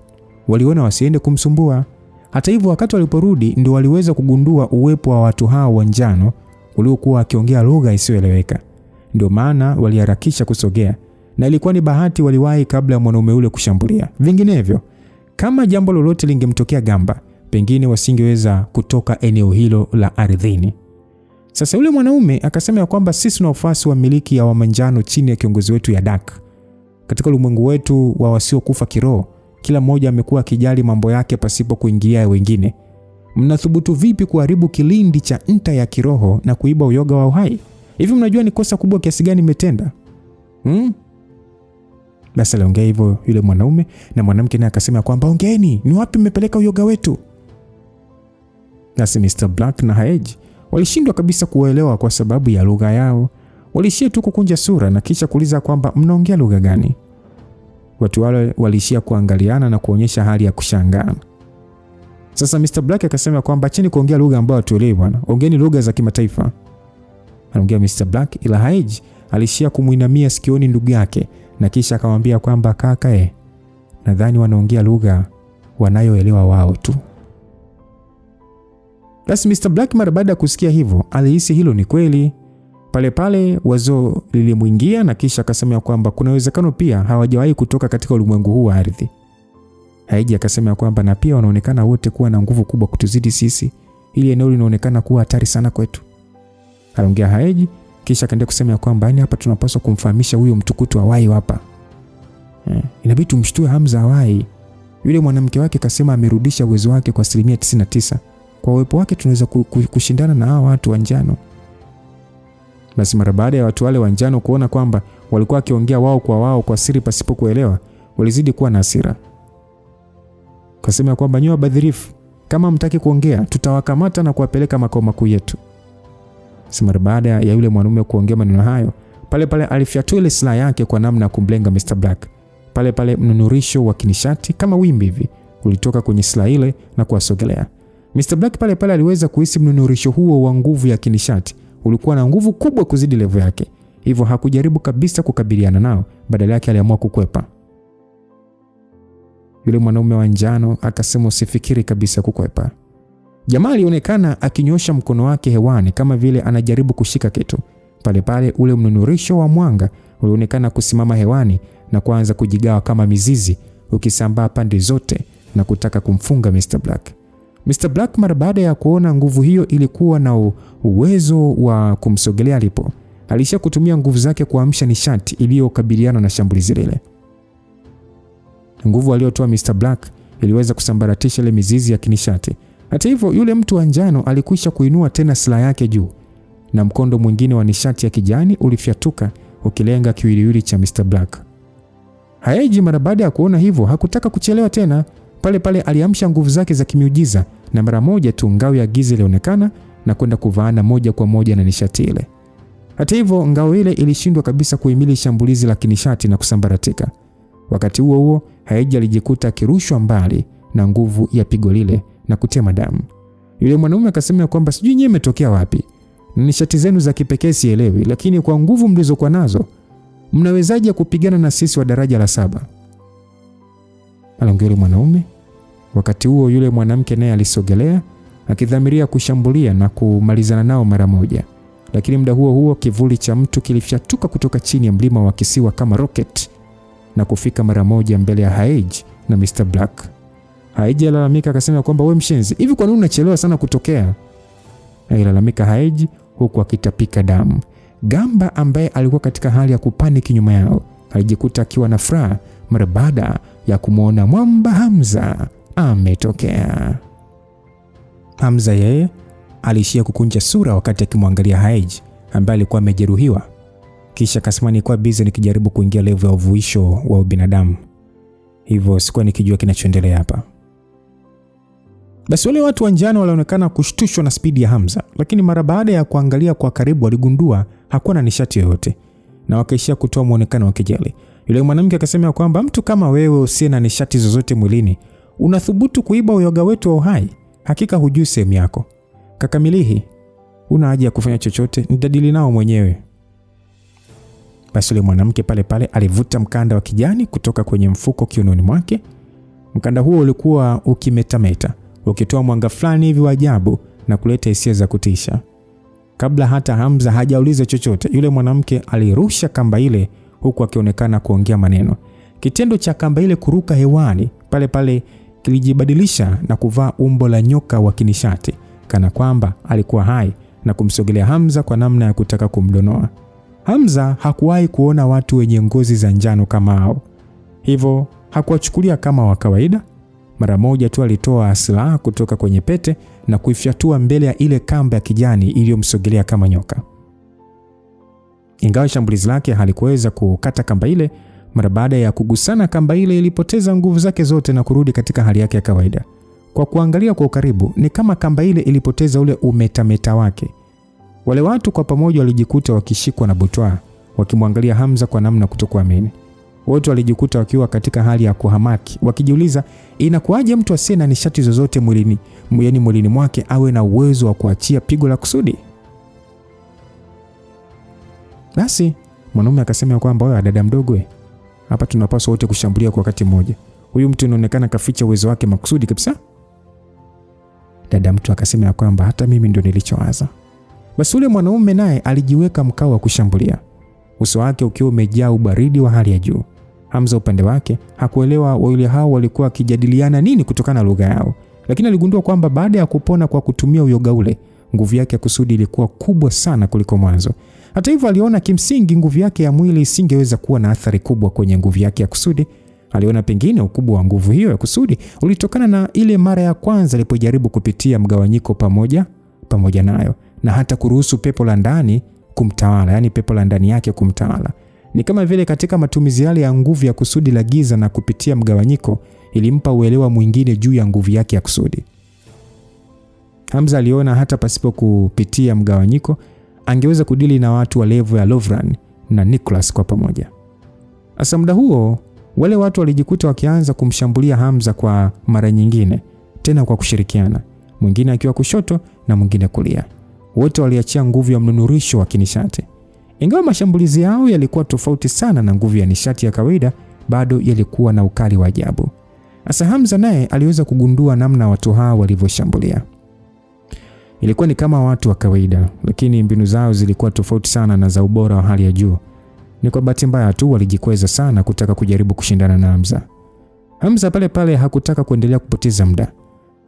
waliona wasiende kumsumbua. Hata hivyo, wakati waliporudi ndio waliweza kugundua uwepo wa watu hao wa njano waliokuwa wakiongea lugha isiyoeleweka. Ndio maana waliharakisha kusogea, na ilikuwa ni bahati waliwahi kabla ya mwanaume ule kushambulia. Vinginevyo, kama jambo lolote lingemtokea Gamba, pengine wasingeweza kutoka eneo hilo la ardhini. Sasa yule mwanaume akasema ya kwamba sisi na wafuasi wa miliki ya Wamanjano chini ya kiongozi wetu ya Dak. Katika ulimwengu wetu wa wasiokufa kiroho, kila mmoja amekuwa akijali mambo yake pasipo kuingilia wengine. Mnathubutu vipi kuharibu kilindi cha nta ya kiroho na kuiba uyoga wa uhai? Hivi mnajua ni kosa kubwa kiasi gani mmetenda? Basi aliongea hivyo yule mwanaume, na mwanamke naye akasema kwamba ongeeni, ni wapi mmepeleka uyoga wetu? Basi Mr. Black na Haeji walishindwa kabisa kuelewa kwa sababu ya lugha yao. Walishia tu kukunja sura na kisha kuuliza kwamba mnaongea lugha gani? Watu wale walishia kuangaliana na kuonyesha hali ya kushangaa. Sasa Mr. Black akasema kwamba acheni kuongea lugha ambayo hatuelewi bwana, ongeeni lugha za kimataifa. Anaongea Mr. Black, ila Haeji alishia kumuinamia sikioni ndugu yake na kisha akamwambia kwamba kaka, nadhani wanaongea lugha wanayoelewa wao tu. Basi Mr. Black mara baada ya kusikia hivyo alihisi hilo ni kweli. Pale pale wazo lilimuingia na kisha akasema kwamba kuna uwezekano pia hawajawahi kutoka katika ulimwengu huu wa ardhi. Haeji akasema kwamba na pia wanaonekana wote kuwa na nguvu kubwa kutuzidi sisi. Ili eneo linaonekana kuwa hatari sana kwetu. Aliongea Haeji kisha akaendelea kusema kwamba yani hapa tunapaswa kumfahamisha huyo mtukutu Hawaii hapa. Inabidi tumshtue Hamza Hawaii. Yule mwanamke wake kasema amerudisha uwezo wake kwa 99%. Kwa uwepo wake tunaweza kushindana na hao watu wa njano. Basi mara baada ya watu wale wa njano kuona kwamba walikuwa wakiongea wao kwa siri pasipo kuelewa, walizidi kuwa na hasira. Kasema kwamba nyinyi wabadhirifu, kama mtaki kuongea tutawakamata na kuwapeleka makao makuu yetu. Mara baada ya yule mwanaume kuongea maneno hayo, pale pale alifyatua ile silaha yake kwa namna ya kumlenga Mr. Black. Pale pale mnunurisho wa kinishati kama wimbi hivi ulitoka kwenye silaha ile na kuwasogelea. Mr. Black pale pale aliweza kuhisi mnunurisho huo wa nguvu ya kinishati ulikuwa na nguvu kubwa kuzidi level yake. Hivyo hakujaribu kabisa kukabiliana nao, badala yake aliamua kukwepa. Yule mwanaume wa njano akasema usifikiri kabisa kukwepa. Jamaa alionekana akinyosha mkono wake hewani kama vile anajaribu kushika kitu. Pale pale ule mnunurisho wa mwanga ulionekana kusimama hewani na kuanza kujigawa kama mizizi, ukisambaa pande zote na kutaka kumfunga Mr. Black. Mr. Black mara baada ya kuona nguvu hiyo ilikuwa na uwezo wa kumsogelea alipo, alisha kutumia nguvu zake kuamsha nishati iliyokabiliana na shambulizi lile. Nguvu aliyotoa Mr. Black iliweza kusambaratisha ile mizizi ya kinishati. Hata hivyo, yule mtu wa njano alikwisha kuinua tena silaha yake juu, na mkondo mwingine wa nishati ya kijani ulifyatuka ukilenga kiwiliwili cha Mr. Black. Haeji mara baada ya kuona hivyo hakutaka kuchelewa tena. Pale pale aliamsha nguvu zake za kimiujiza na mara moja tu ngao ya giza ilionekana na kwenda kuvaana moja kwa moja na nishati ile. Hata hivyo ngao ile ilishindwa kabisa kuhimili shambulizi la kinishati na kusambaratika. Wakati huo huo Haeji alijikuta akirushwa mbali na nguvu ya pigo lile na kutema damu. Yule mwanaume akasema kwamba sijui nyinyi mmetokea wapi, na nishati zenu za kipekee sielewi, lakini kwa nguvu mlizokuwa nazo mnawezaje kupigana na sisi wa daraja la 7? Aliongea yule mwanaume. Wakati huo yule mwanamke naye alisogelea akidhamiria kushambulia na kumalizana nao mara moja. Lakini muda huo huo kivuli cha mtu kilifyatuka kutoka chini ya mlima wa kisiwa kama rocket na kufika mara moja mbele ya Haeji na Mr. Black. Haeji alalamika akasema kwamba wewe mshenzi, hivi kwa nini unachelewa sana kutokea? Alilalamika Haeji huku akitapika damu. Gamba ambaye alikuwa katika hali ya kupaniki nyuma yao alijikuta akiwa na furaha mara baada ya kumwona mwamba Hamza ametokea. Hamza yeye aliishia kukunja sura wakati akimwangalia Haeji ambaye alikuwa amejeruhiwa. Kisha akasema nilikuwa busy nikijaribu kuingia level ya uvuisho wa ubinadamu, hivyo sikuwa nikijua kinachoendelea hapa. Basi wale watu wa njano walionekana kushtushwa na spidi ya Hamza, lakini mara baada ya kuangalia kwa karibu waligundua hakuwa na nishati yoyote na wakaishia kutoa muonekano wa kejeli. Yule mwanamke akasema kwamba mtu kama wewe usiye na nishati zozote mwilini unathubutu kuiba uyoga wetu wa uhai? Hakika hujui sehemu yako. Kakamilihi, una haja ya kufanya chochote, nitadili nao mwenyewe. Basi yule mwanamke pale pale alivuta mkanda wa kijani kutoka kwenye mfuko kiunoni mwake. Mkanda huo ulikuwa ukimetameta, ukitoa mwanga fulani hivi wa ajabu na kuleta hisia za kutisha. Kabla hata Hamza hajauliza chochote, yule mwanamke alirusha kamba ile huku akionekana kuongea maneno. Kitendo cha kamba ile kuruka hewani pale pale kilijibadilisha na kuvaa umbo la nyoka wa kinishati kana kwamba alikuwa hai na kumsogelea Hamza kwa namna ya kutaka kumdonoa. Hamza hakuwahi kuona watu wenye ngozi za njano kama hao, hivyo hakuwachukulia kama wa kawaida. Mara moja tu alitoa silaha kutoka kwenye pete na kuifyatua mbele ya ile kamba ya kijani iliyomsogelea kama nyoka. Ingawa shambulizi lake halikuweza kukata kamba ile, mara baada ya kugusana kamba ile ilipoteza nguvu zake zote na kurudi katika hali yake ya kawaida. Kwa kuangalia kwa ukaribu, ni kama kamba ile ilipoteza ule umetameta wake. Wale watu kwa pamoja walijikuta wakishikwa na butwaa, wakimwangalia Hamza kwa namna kutokuamini. Wote walijikuta wakiwa katika hali ya kuhamaki, wakijiuliza inakuwaje mtu asiye na nishati zozote mwilini mwake awe na uwezo wa kuachia pigo la kusudi. Basi mwanaume akasema kwamba wewe dada mdogo, hapa tunapaswa wote kushambulia kwa wakati mmoja. Huyu mtu inaonekana kaficha uwezo wake makusudi kabisa. Dada mtu akasema kwamba hata mimi ndio nilichowaza. Basi yule mwanaume naye alijiweka mkao wa kushambulia, uso wake ukiwa umejaa ubaridi wa hali ya juu. Hamza upande wake hakuelewa wawili hao walikuwa wakijadiliana nini kutokana na lugha yao, lakini aligundua kwamba baada ya kupona kwa kutumia uyoga ule, nguvu yake ya kusudi ilikuwa kubwa sana kuliko mwanzo. Hata hivyo aliona kimsingi nguvu yake ya mwili isingeweza kuwa na athari kubwa kwenye nguvu yake ya kusudi. Aliona pengine ukubwa wa nguvu hiyo ya kusudi ulitokana na ile mara ya kwanza alipojaribu kupitia mgawanyiko pamoja nayo na hata kuruhusu pepo la ndani kumtawala, yani pepo la ndani yake kumtawala. Ni kama vile katika matumizi yale ya nguvu ya kusudi la giza na kupitia mgawanyiko ilimpa uelewa mwingine juu ya nguvu yake ya kusudi. Hamza aliona hata pasipo kupitia mgawanyiko angeweza kudili na watu wa level ya Lovran na Nicholas kwa pamoja. Asa muda huo wale watu walijikuta wakianza kumshambulia Hamza kwa mara nyingine, tena kwa kushirikiana, mwingine akiwa kushoto na mwingine kulia. Wote waliachia nguvu ya mnunurisho wa kinishati. Ingawa mashambulizi yao yalikuwa tofauti sana na nguvu ya nishati ya kawaida, bado yalikuwa na ukali wa ajabu. Asa Hamza naye aliweza kugundua namna watu hao walivyoshambulia. Ilikuwa ni kama watu wa kawaida, lakini mbinu zao zilikuwa tofauti sana na za ubora wa hali ya juu. Ni kwa bahati mbaya tu walijikweza sana kutaka kujaribu kushindana na Hamza. Hamza pale pale hakutaka kuendelea kupoteza muda.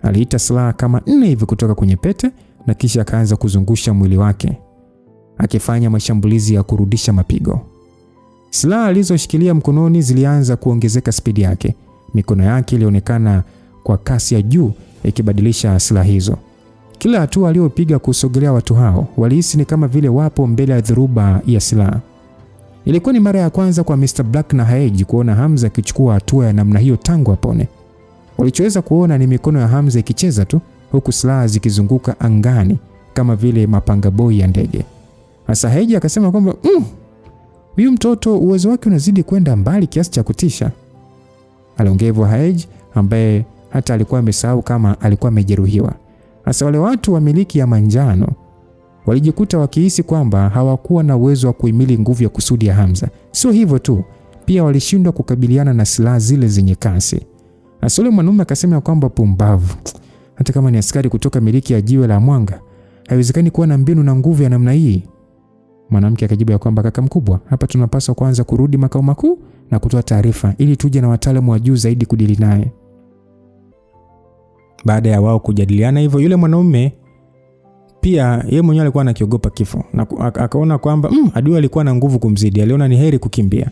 Aliita silaha kama 4 hivi kutoka kwenye pete na kisha akaanza kuzungusha mwili wake, akifanya mashambulizi ya kurudisha mapigo. Silaha alizoshikilia mkononi zilianza kuongezeka spidi yake. Mikono yake ilionekana kwa kasi ya juu ikibadilisha silaha hizo. Kila hatua aliyopiga kusogelea watu hao walihisi ni kama vile wapo mbele ya dhoruba ya silaha. Ilikuwa ni mara ya kwanza kwa Mr. Black na Haji kuona Hamza akichukua hatua ya namna hiyo tangu apone. Walichoweza kuona ni mikono ya Hamza ikicheza tu, huku silaha zikizunguka angani kama vile mapanga boy ya ndege. Hasa Haji akasema kwamba huyu mtoto uwezo wake unazidi kwenda mbali kiasi cha kutisha. Aliongea hivyo Haji ambaye hata alikuwa amesahau kama alikuwa amejeruhiwa. Hasa wale watu wa miliki ya manjano walijikuta wakihisi kwamba hawakuwa na uwezo wa kuhimili nguvu ya kusudi ya Hamza. Sio hivyo tu, pia walishindwa kukabiliana na silaha zile zenye kasi. Hasa yule mwanaume akasema kwamba pumbavu, hata kama ni askari kutoka miliki ya jiwe la mwanga, haiwezekani kuwa na mbinu na nguvu ya namna hii. Mwanamke akajibu ya kwamba kaka mkubwa, hapa tunapaswa kwanza kurudi makao makuu na kutoa taarifa ili tuje na wataalamu wa juu zaidi kudili naye. Baada ya wao kujadiliana hivyo, yule mwanaume pia yeye mwenyewe alikuwa anakiogopa kifo na akaona kwamba adui alikuwa na nguvu kumzidi. Aliona ni heri kukimbia.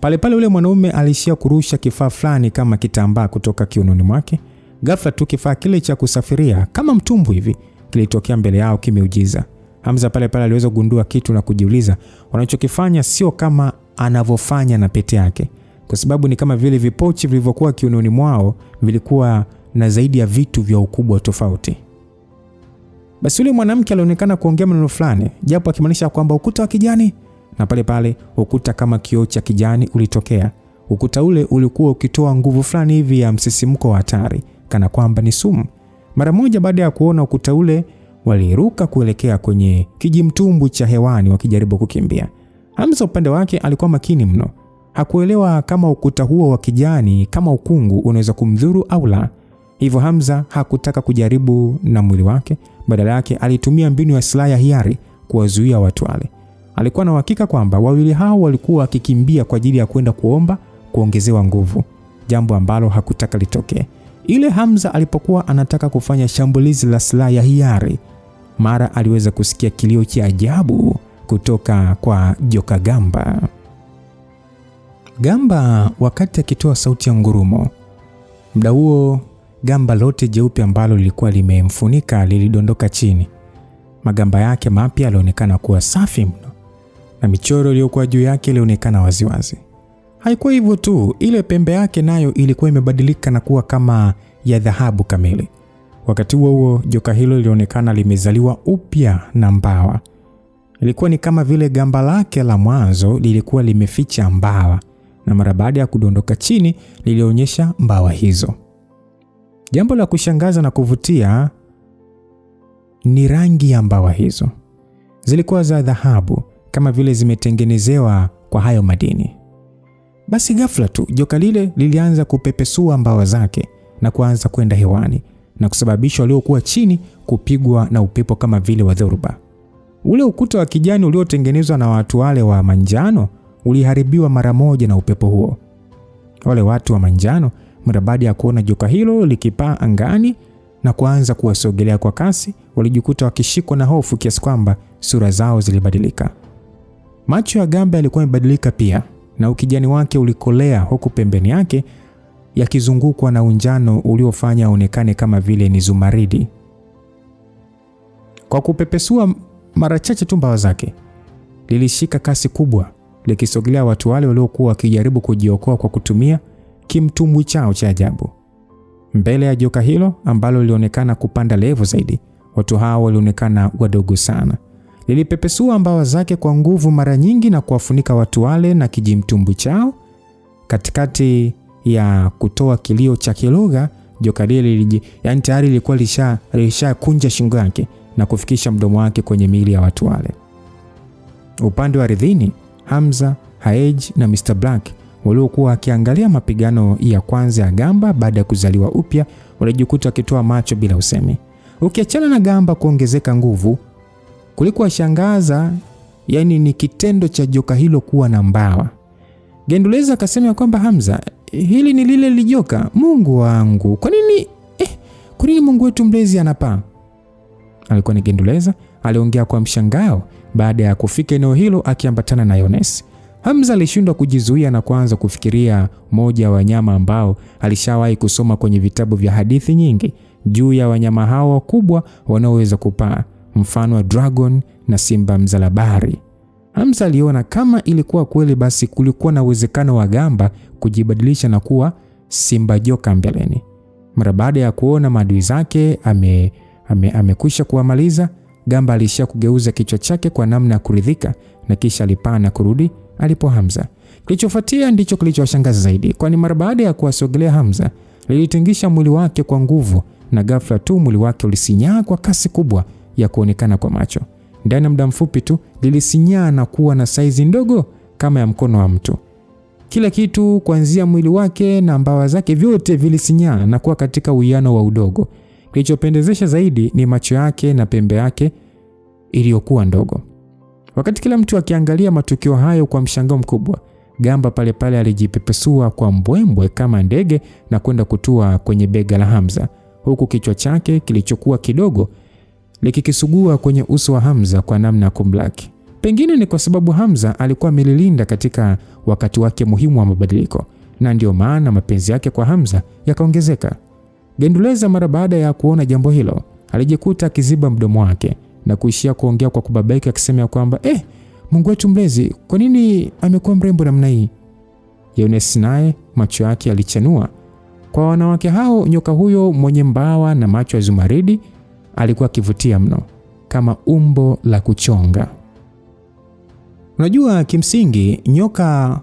Pale yule mwanaume alishia kurusha kifaa fulani kama kitambaa kutoka kiunoni mwake. Ghafla tu kifaa kile cha kusafiria kama mtumbwi hivi kilitokea mbele yao kimeujiza. Hamza pale aliweza kugundua kitu na kujiuliza wanachokifanya sio kama anavyofanya na pete yake, kwa sababu ni kama vile vipochi vilivyokuwa kiunoni mwao vilikuwa na zaidi ya vitu vya ukubwa tofauti. Basi yule mwanamke alionekana kuongea maneno fulani, japo akimaanisha kwamba ukuta wa kijani, na pale ukuta kama kioo cha kijani ulitokea. Ukuta ule ulikuwa ukitoa nguvu fulani hivi ya msisimko wa hatari, kana kwamba ni sumu. Mara moja baada ya kuona ukuta ule, waliruka kuelekea kwenye kijimtumbwi cha hewani wakijaribu kukimbia. Hamza upande wake alikuwa makini mno. Hakuelewa kama ukuta huo wa kijani kama ukungu unaweza kumdhuru au la. Hivyo Hamza hakutaka kujaribu na mwili wake, badala yake alitumia mbinu ya silaha ya hiari kuwazuia watu wale. Alikuwa na uhakika kwamba wawili hao walikuwa wakikimbia kwa ajili ya kwenda kuomba kuongezewa nguvu, jambo ambalo hakutaka litokee. Ile Hamza alipokuwa anataka kufanya shambulizi la silaha ya hiari, mara aliweza kusikia kilio cha ajabu kutoka kwa joka Gamba. Gamba wakati akitoa sauti ya ngurumo, muda huo gamba lote jeupe ambalo lilikuwa limemfunika lilidondoka chini. Magamba yake mapya yalionekana kuwa safi mno na michoro iliyokuwa juu yake ilionekana waziwazi. Haikuwa hivyo tu, ile pembe yake nayo ilikuwa imebadilika na kuwa kama ya dhahabu kamili. Wakati huo joka hilo lilionekana limezaliwa upya na mbawa. Ilikuwa ni kama vile gamba lake la mwanzo lilikuwa limeficha mbawa, na mara baada ya kudondoka chini lilionyesha mbawa hizo. Jambo la kushangaza na kuvutia ni rangi ya mbawa hizo. Zilikuwa za dhahabu kama vile zimetengenezewa kwa hayo madini. Basi ghafla tu joka lile lilianza kupepesua mbawa zake na kuanza kwenda hewani na kusababisha waliokuwa chini kupigwa na upepo kama vile wa dhoruba. Ule ukuta wa kijani uliotengenezwa na watu wale wa manjano uliharibiwa mara moja na upepo huo. Wale watu wa manjano mara baada ya kuona joka hilo likipaa angani na kuanza kuwasogelea kwa kasi, walijikuta wakishikwa na hofu kiasi kwamba sura zao zilibadilika. Macho ya Gamba yalikuwa yamebadilika pia, na ukijani wake ulikolea, huku pembeni yake yakizungukwa na unjano uliofanya aonekane kama vile ni zumaridi. Kwa kupepesua mara chache tu mbawa zake, lilishika kasi kubwa likisogelea watu wale waliokuwa wakijaribu kujiokoa kwa kutumia kimtumbwi chao cha ajabu. Mbele ya joka hilo ambalo lilionekana kupanda levo zaidi, watu hao walionekana wadogo sana. Lilipepesua mbawa zake kwa nguvu mara nyingi na kuwafunika watu wale na kijimtumbwi chao. Katikati ya kutoa kilio cha kilugha, joka lile yani tayari lilikuwa lisha kunja shingo yake na kufikisha mdomo wake kwenye miili ya watu wale. Upande wa ardhini, Hamza, Haji na Mr. Black waliokuwa wakiangalia mapigano ya kwanza ya Gamba baada ya kuzaliwa upya walijikuta wakitoa macho bila usemi. Ukiachana na Gamba kuongezeka nguvu, kulikuwa shangaza yani ni kitendo cha joka hilo kuwa na mbawa. Genduleza akasema kwamba Hamza, hili ni lile lijoka. Mungu wangu, kwa nini Mungu wetu mlezi anapaa? Alikuwa ni Genduleza, aliongea kwa mshangao baada ya kufika eneo hilo akiambatana na Yones. Hamza alishindwa kujizuia na kuanza kufikiria moja wa wanyama ambao alishawahi kusoma kwenye vitabu vya hadithi nyingi juu ya wanyama hao wakubwa wanaoweza kupaa, mfano wa dragon na simba mzalabari. Hamza aliona kama ilikuwa kweli, basi kulikuwa na uwezekano wa Gamba kujibadilisha na kuwa simba joka mbeleni. Mara baada ya kuona maadui zake amekwisha kuwamaliza, Gamba alishia kugeuza kichwa chake kwa namna ya kuridhika na kisha alipaa na kurudi alipo Hamza. Kilichofuatia ndicho kilichowashangaza zaidi, kwani mara baada ya kuwasogelea Hamza, lilitingisha mwili wake kwa nguvu na ghafla tu mwili wake ulisinyaa kwa kasi kubwa ya kuonekana kwa macho. Ndani ya muda mfupi tu lilisinyaa na kuwa na saizi ndogo kama ya mkono wa mtu. Kila kitu kuanzia mwili wake na mbawa zake vyote vilisinyaa na kuwa katika uwiano wa udogo. Kilichopendezesha zaidi ni macho yake na pembe yake iliyokuwa ndogo. Wakati kila mtu akiangalia matukio hayo kwa mshangao mkubwa, Gamba pale pale alijipepesua kwa mbwembwe kama ndege na kwenda kutua kwenye bega la Hamza, huku kichwa chake kilichokuwa kidogo likikisugua kwenye uso wa Hamza kwa namna ya kumlaki. Pengine ni kwa sababu Hamza alikuwa amelilinda katika wakati wake muhimu wa mabadiliko, na ndio maana mapenzi yake kwa Hamza yakaongezeka. Genduleza mara baada ya kuona jambo hilo, alijikuta akiziba mdomo wake na kuishia kuongea kwa kubabaika akisema kwamba Mungu wetu mlezi, kwa nini amekuwa mrembo namna hii? Younes naye macho yake yalichanua. Kwa wanawake hao, nyoka huyo mwenye mbawa na macho ya zumaridi alikuwa akivutia mno, kama umbo la kuchonga. Unajua, kimsingi nyoka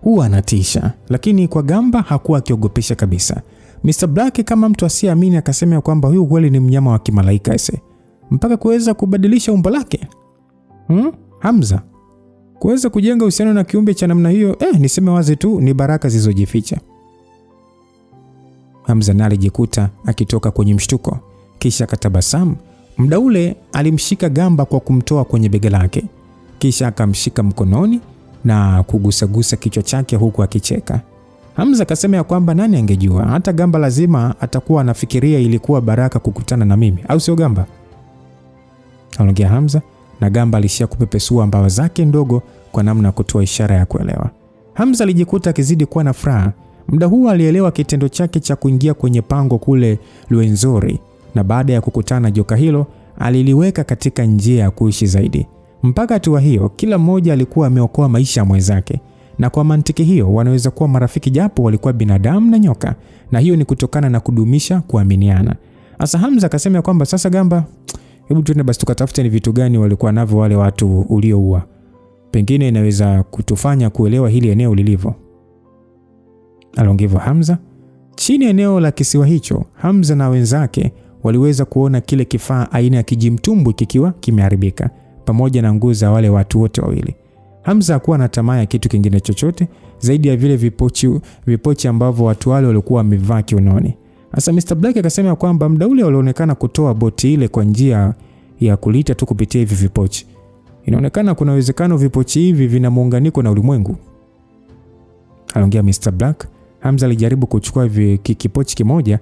huwa anatisha, lakini kwa Gamba hakuwa akiogopesha kabisa. Mr. Black kama mtu asiyeamini akasema kwamba huyu kweli ni mnyama wa kimalaika ese, mpaka kuweza kubadilisha umbo lake. Hamza kuweza kujenga uhusiano na kiumbe cha namna hiyo, niseme wazi tu ni baraka zilizojificha. Hamza naye alijikuta akitoka kwenye mshtuko, kisha akatabasamu. Muda ule alimshika Gamba kwa kumtoa kwenye bega lake, kisha akamshika mkononi na kugusagusa kichwa chake huku akicheka. Hamza akasema kwamba nani angejua, hata Gamba lazima atakuwa anafikiria ilikuwa baraka kukutana na mimi, au sio Gamba? Anaongea Hamza, na Gamba alishia kupepesua mbawa zake ndogo kwa namna kutoa ishara ya kuelewa. Hamza alijikuta akizidi kuwa na furaha. Muda huu alielewa kitendo chake cha kuingia kwenye pango kule Luenzori, na baada ya kukutana joka hilo aliliweka katika njia ya kuishi zaidi. Mpaka hatua hiyo kila mmoja alikuwa ameokoa maisha ya mwenzake, na kwa mantiki hiyo wanaweza kuwa marafiki japo walikuwa binadamu na nyoka, na hiyo ni kutokana na kudumisha kuaminiana. Asa Hamza akasema kwamba sasa Gamba, hebu tuende basi tukatafute ni vitu gani walikuwa navyo wale watu ulioua. Pengine inaweza kutufanya kuelewa hili eneo lilivyo. Alongevo Hamza. Chini eneo la kisiwa hicho, Hamza na wenzake waliweza kuona kile kifaa aina ya kijimtumbwi kikiwa kimeharibika, pamoja na nguo za wale watu wote wawili. Hamza hakuwa na tamaa ya kitu kingine chochote zaidi ya vile vipochi ambavyo watu wale walikuwa wamevaa kiunoni. Sasa Mr. Black akasema kwamba muda ule walionekana kutoa boti ile kwa njia ya kulita tu kupitia hivi vipochi. Inaonekana kuna uwezekano vipochi hivi vina muunganiko na ulimwengu. Aliongea Mr. Black. Hamza alijaribu kuchukua kipochi kimoja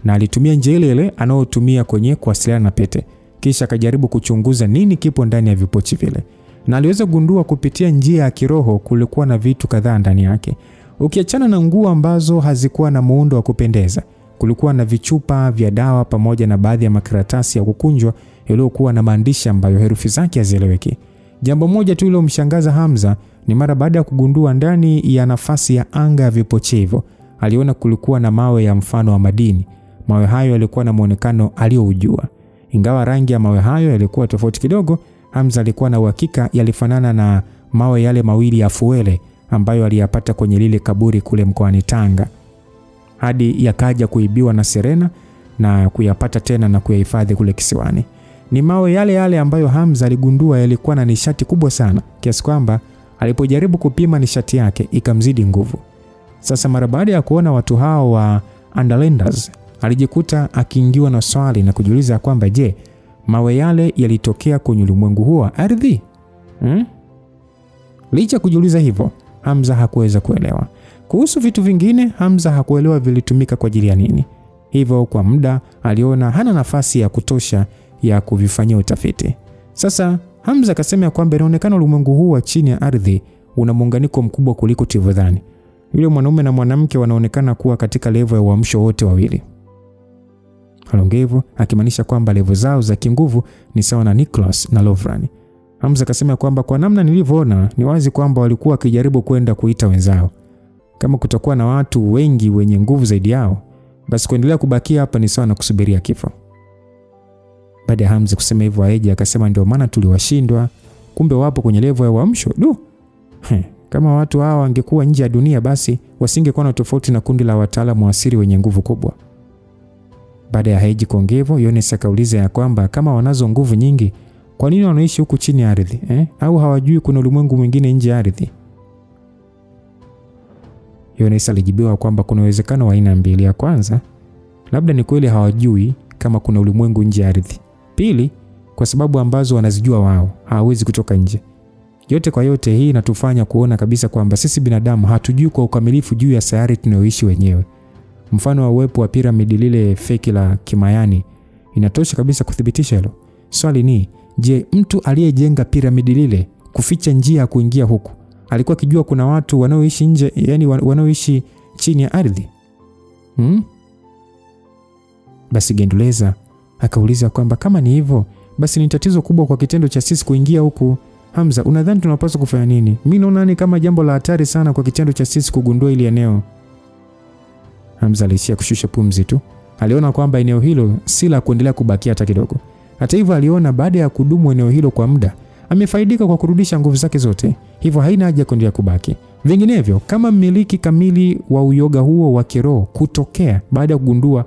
na alitumia njia ile anayotumia kwenye kuwasiliana na pete. Kisha akajaribu kuchunguza nini kipo ndani ya vipochi vile. Na aliweza kugundua kupitia njia ya kiroho kulikuwa na vitu kadhaa ndani yake. Ukiachana na nguo ambazo hazikuwa na muundo wa kupendeza, kulikuwa na vichupa vya dawa pamoja na baadhi ya makaratasi ya kukunjwa yaliyokuwa na maandishi ambayo herufi zake hazieleweki. Jambo moja tu lilomshangaza Hamza ni mara baada ya kugundua ndani ya nafasi ya anga ya vipochi hivyo, aliona kulikuwa na mawe ya mfano wa madini. Mawe hayo yalikuwa na muonekano alioujua. Ingawa rangi ya mawe hayo yalikuwa tofauti kidogo, Hamza alikuwa na uhakika yalifanana na mawe yale mawili ya fuele ambayo aliyapata kwenye lile kaburi kule mkoani Tanga, hadi yakaja kuibiwa na Serena na kuyapata tena na kuyahifadhi kule kisiwani. Ni mawe yale yale ambayo Hamza aligundua yalikuwa na nishati kubwa sana, kiasi kwamba alipojaribu kupima nishati yake ikamzidi nguvu. Sasa mara baada ya kuona watu hao wa Underlanders, alijikuta akiingiwa na swali na kujiuliza kwamba je, mawe yale yalitokea kwenye ulimwengu huo ardhi? Licha kujiuliza hivyo, Hamza hakuweza kuelewa. Kuhusu vitu vingine, Hamza hakuelewa vilitumika kwa ajili ya nini. Hivyo kwa muda aliona hana nafasi ya kutosha ya kuvifanyia utafiti. Sasa Hamza akasema kwamba inaonekana ulimwengu huu wa chini ya ardhi una muunganiko mkubwa kuliko tulivyodhani. Yule mwanaume na mwanamke wanaonekana kuwa katika level ya uamsho wote wawili. Alongevo akimaanisha kwamba level zao za kinguvu ni sawa na Nicholas na Lovran. Hamza akasema kwamba kwa namna nilivyoona ni wazi kwamba walikuwa wakijaribu kwenda kuita wenzao. Kama kutakuwa na watu wengi wenye nguvu zaidi yao, basi kuendelea kubakia hapa ni sawa na kusubiria kifo. Baada ya Hamza kusema hivyo, Haji akasema ndio maana tuliwashindwa, kumbe wapo kwenye level ya uamsho. Kama watu hawa wangekuwa nje ya dunia, basi wasingekuwa na tofauti na kundi la wataalamu wa siri wenye nguvu kubwa. Baada ya Haji kuongea hivyo, Yones akauliza ya kwamba kama wanazo nguvu nyingi, kwa nini wanaishi huku chini ya ardhi? Au hawajui kuna ulimwengu mwingine nje ya ardhi? Yones alijibiwa kwamba kuna uwezekano wa aina mbili. Ya kwanza, labda ni kweli hawajui kama kuna ulimwengu nje ya ardhi. Pili, kwa sababu ambazo wanazijua wao, hawawezi kutoka nje. Yote kwa yote, hii inatufanya kuona kabisa kwamba sisi binadamu hatujui kwa ukamilifu juu ya sayari tunayoishi wenyewe. Mfano wa uwepo wa piramidi lile feki la Kimayani inatosha kabisa kuthibitisha hilo. Swali ni, je, mtu aliyejenga piramidi lile kuficha njia ya kuingia huku, alikuwa akijua kuna watu wanaoishi nje, yani wanaoishi chini ya ardhi? Basi Genduleza akauliza kwamba kama ni hivyo, basi ni tatizo kubwa kwa kitendo cha sisi kuingia huku. Hamza, unadhani tunapaswa kufanya nini? Mimi naona ni kama jambo la hatari sana kwa kitendo cha sisi kugundua ile eneo. Hamza alishia kushusha pumzi tu. Aliona kwamba eneo hilo si la kuendelea kubakia hata kidogo. Hata hivyo, aliona baada ya kudumu eneo hilo kwa muda, amefaidika kwa kurudisha nguvu zake zote. Hivyo haina haja kuendelea kubaki. Vinginevyo, kama mmiliki kamili wa uyoga huo wa kiroho kutokea baada ya kugundua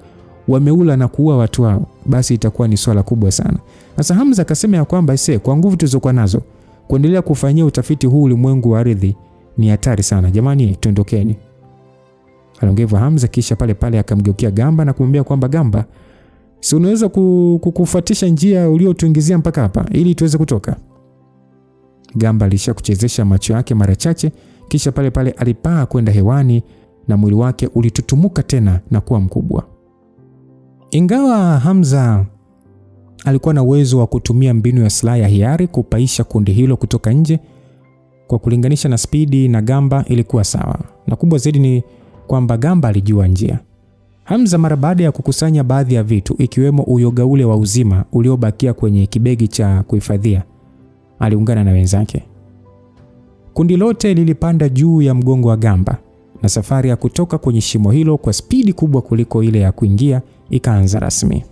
wameula na kuua watu wao, basi itakuwa ni swala kubwa sana. Sasa Hamza akasema ya kwamba kwa nguvu tulizokuwa nazo, kuendelea kufanyia utafiti huu ulimwengu wa ardhi ni hatari sana. Jamani, tuondokeni. Aliongea Hamza, kisha pale pale akamgeukia Gamba na kumwambia kwamba Gamba, si unaweza kukufuatisha njia uliotuingizia mpaka hapa ili tuweze kutoka? Gamba alisha kuchezesha macho yake mara chache, kisha pale pale alipaa kwenda hewani na mwili wake ulitutumuka tena na kuwa mkubwa. Ingawa Hamza alikuwa na uwezo wa kutumia mbinu ya silaha ya hiari kupaisha kundi hilo kutoka nje, kwa kulinganisha na spidi na Gamba ilikuwa sawa. Na kubwa zaidi ni kwamba Gamba alijua njia. Hamza mara baada ya kukusanya baadhi ya vitu ikiwemo uyoga ule wa uzima uliobakia kwenye kibegi cha kuhifadhia, aliungana na wenzake. Kundi lote lilipanda juu ya mgongo wa Gamba na safari ya kutoka kwenye shimo hilo kwa spidi kubwa kuliko ile ya kuingia ikaanza rasmi.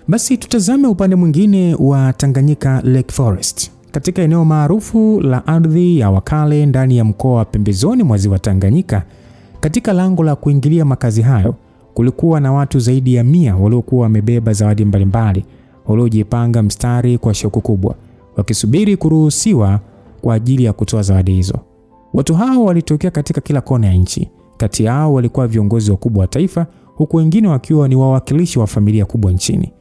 Basi tutazame upande mwingine wa Tanganyika Lake Forest. Katika eneo maarufu la ardhi ya wakale ndani ya mkoa wa pembezoni mwa ziwa Tanganyika, katika lango la kuingilia makazi hayo, kulikuwa na watu zaidi ya 100 waliokuwa wamebeba zawadi mbalimbali, waliojipanga mstari kwa shauku kubwa, wakisubiri kuruhusiwa kwa ajili ya kutoa zawadi hizo. Watu hao walitokea katika kila kona ya nchi. Kati yao walikuwa viongozi wakubwa wa taifa, huku wengine wakiwa ni wawakilishi wa familia kubwa nchini.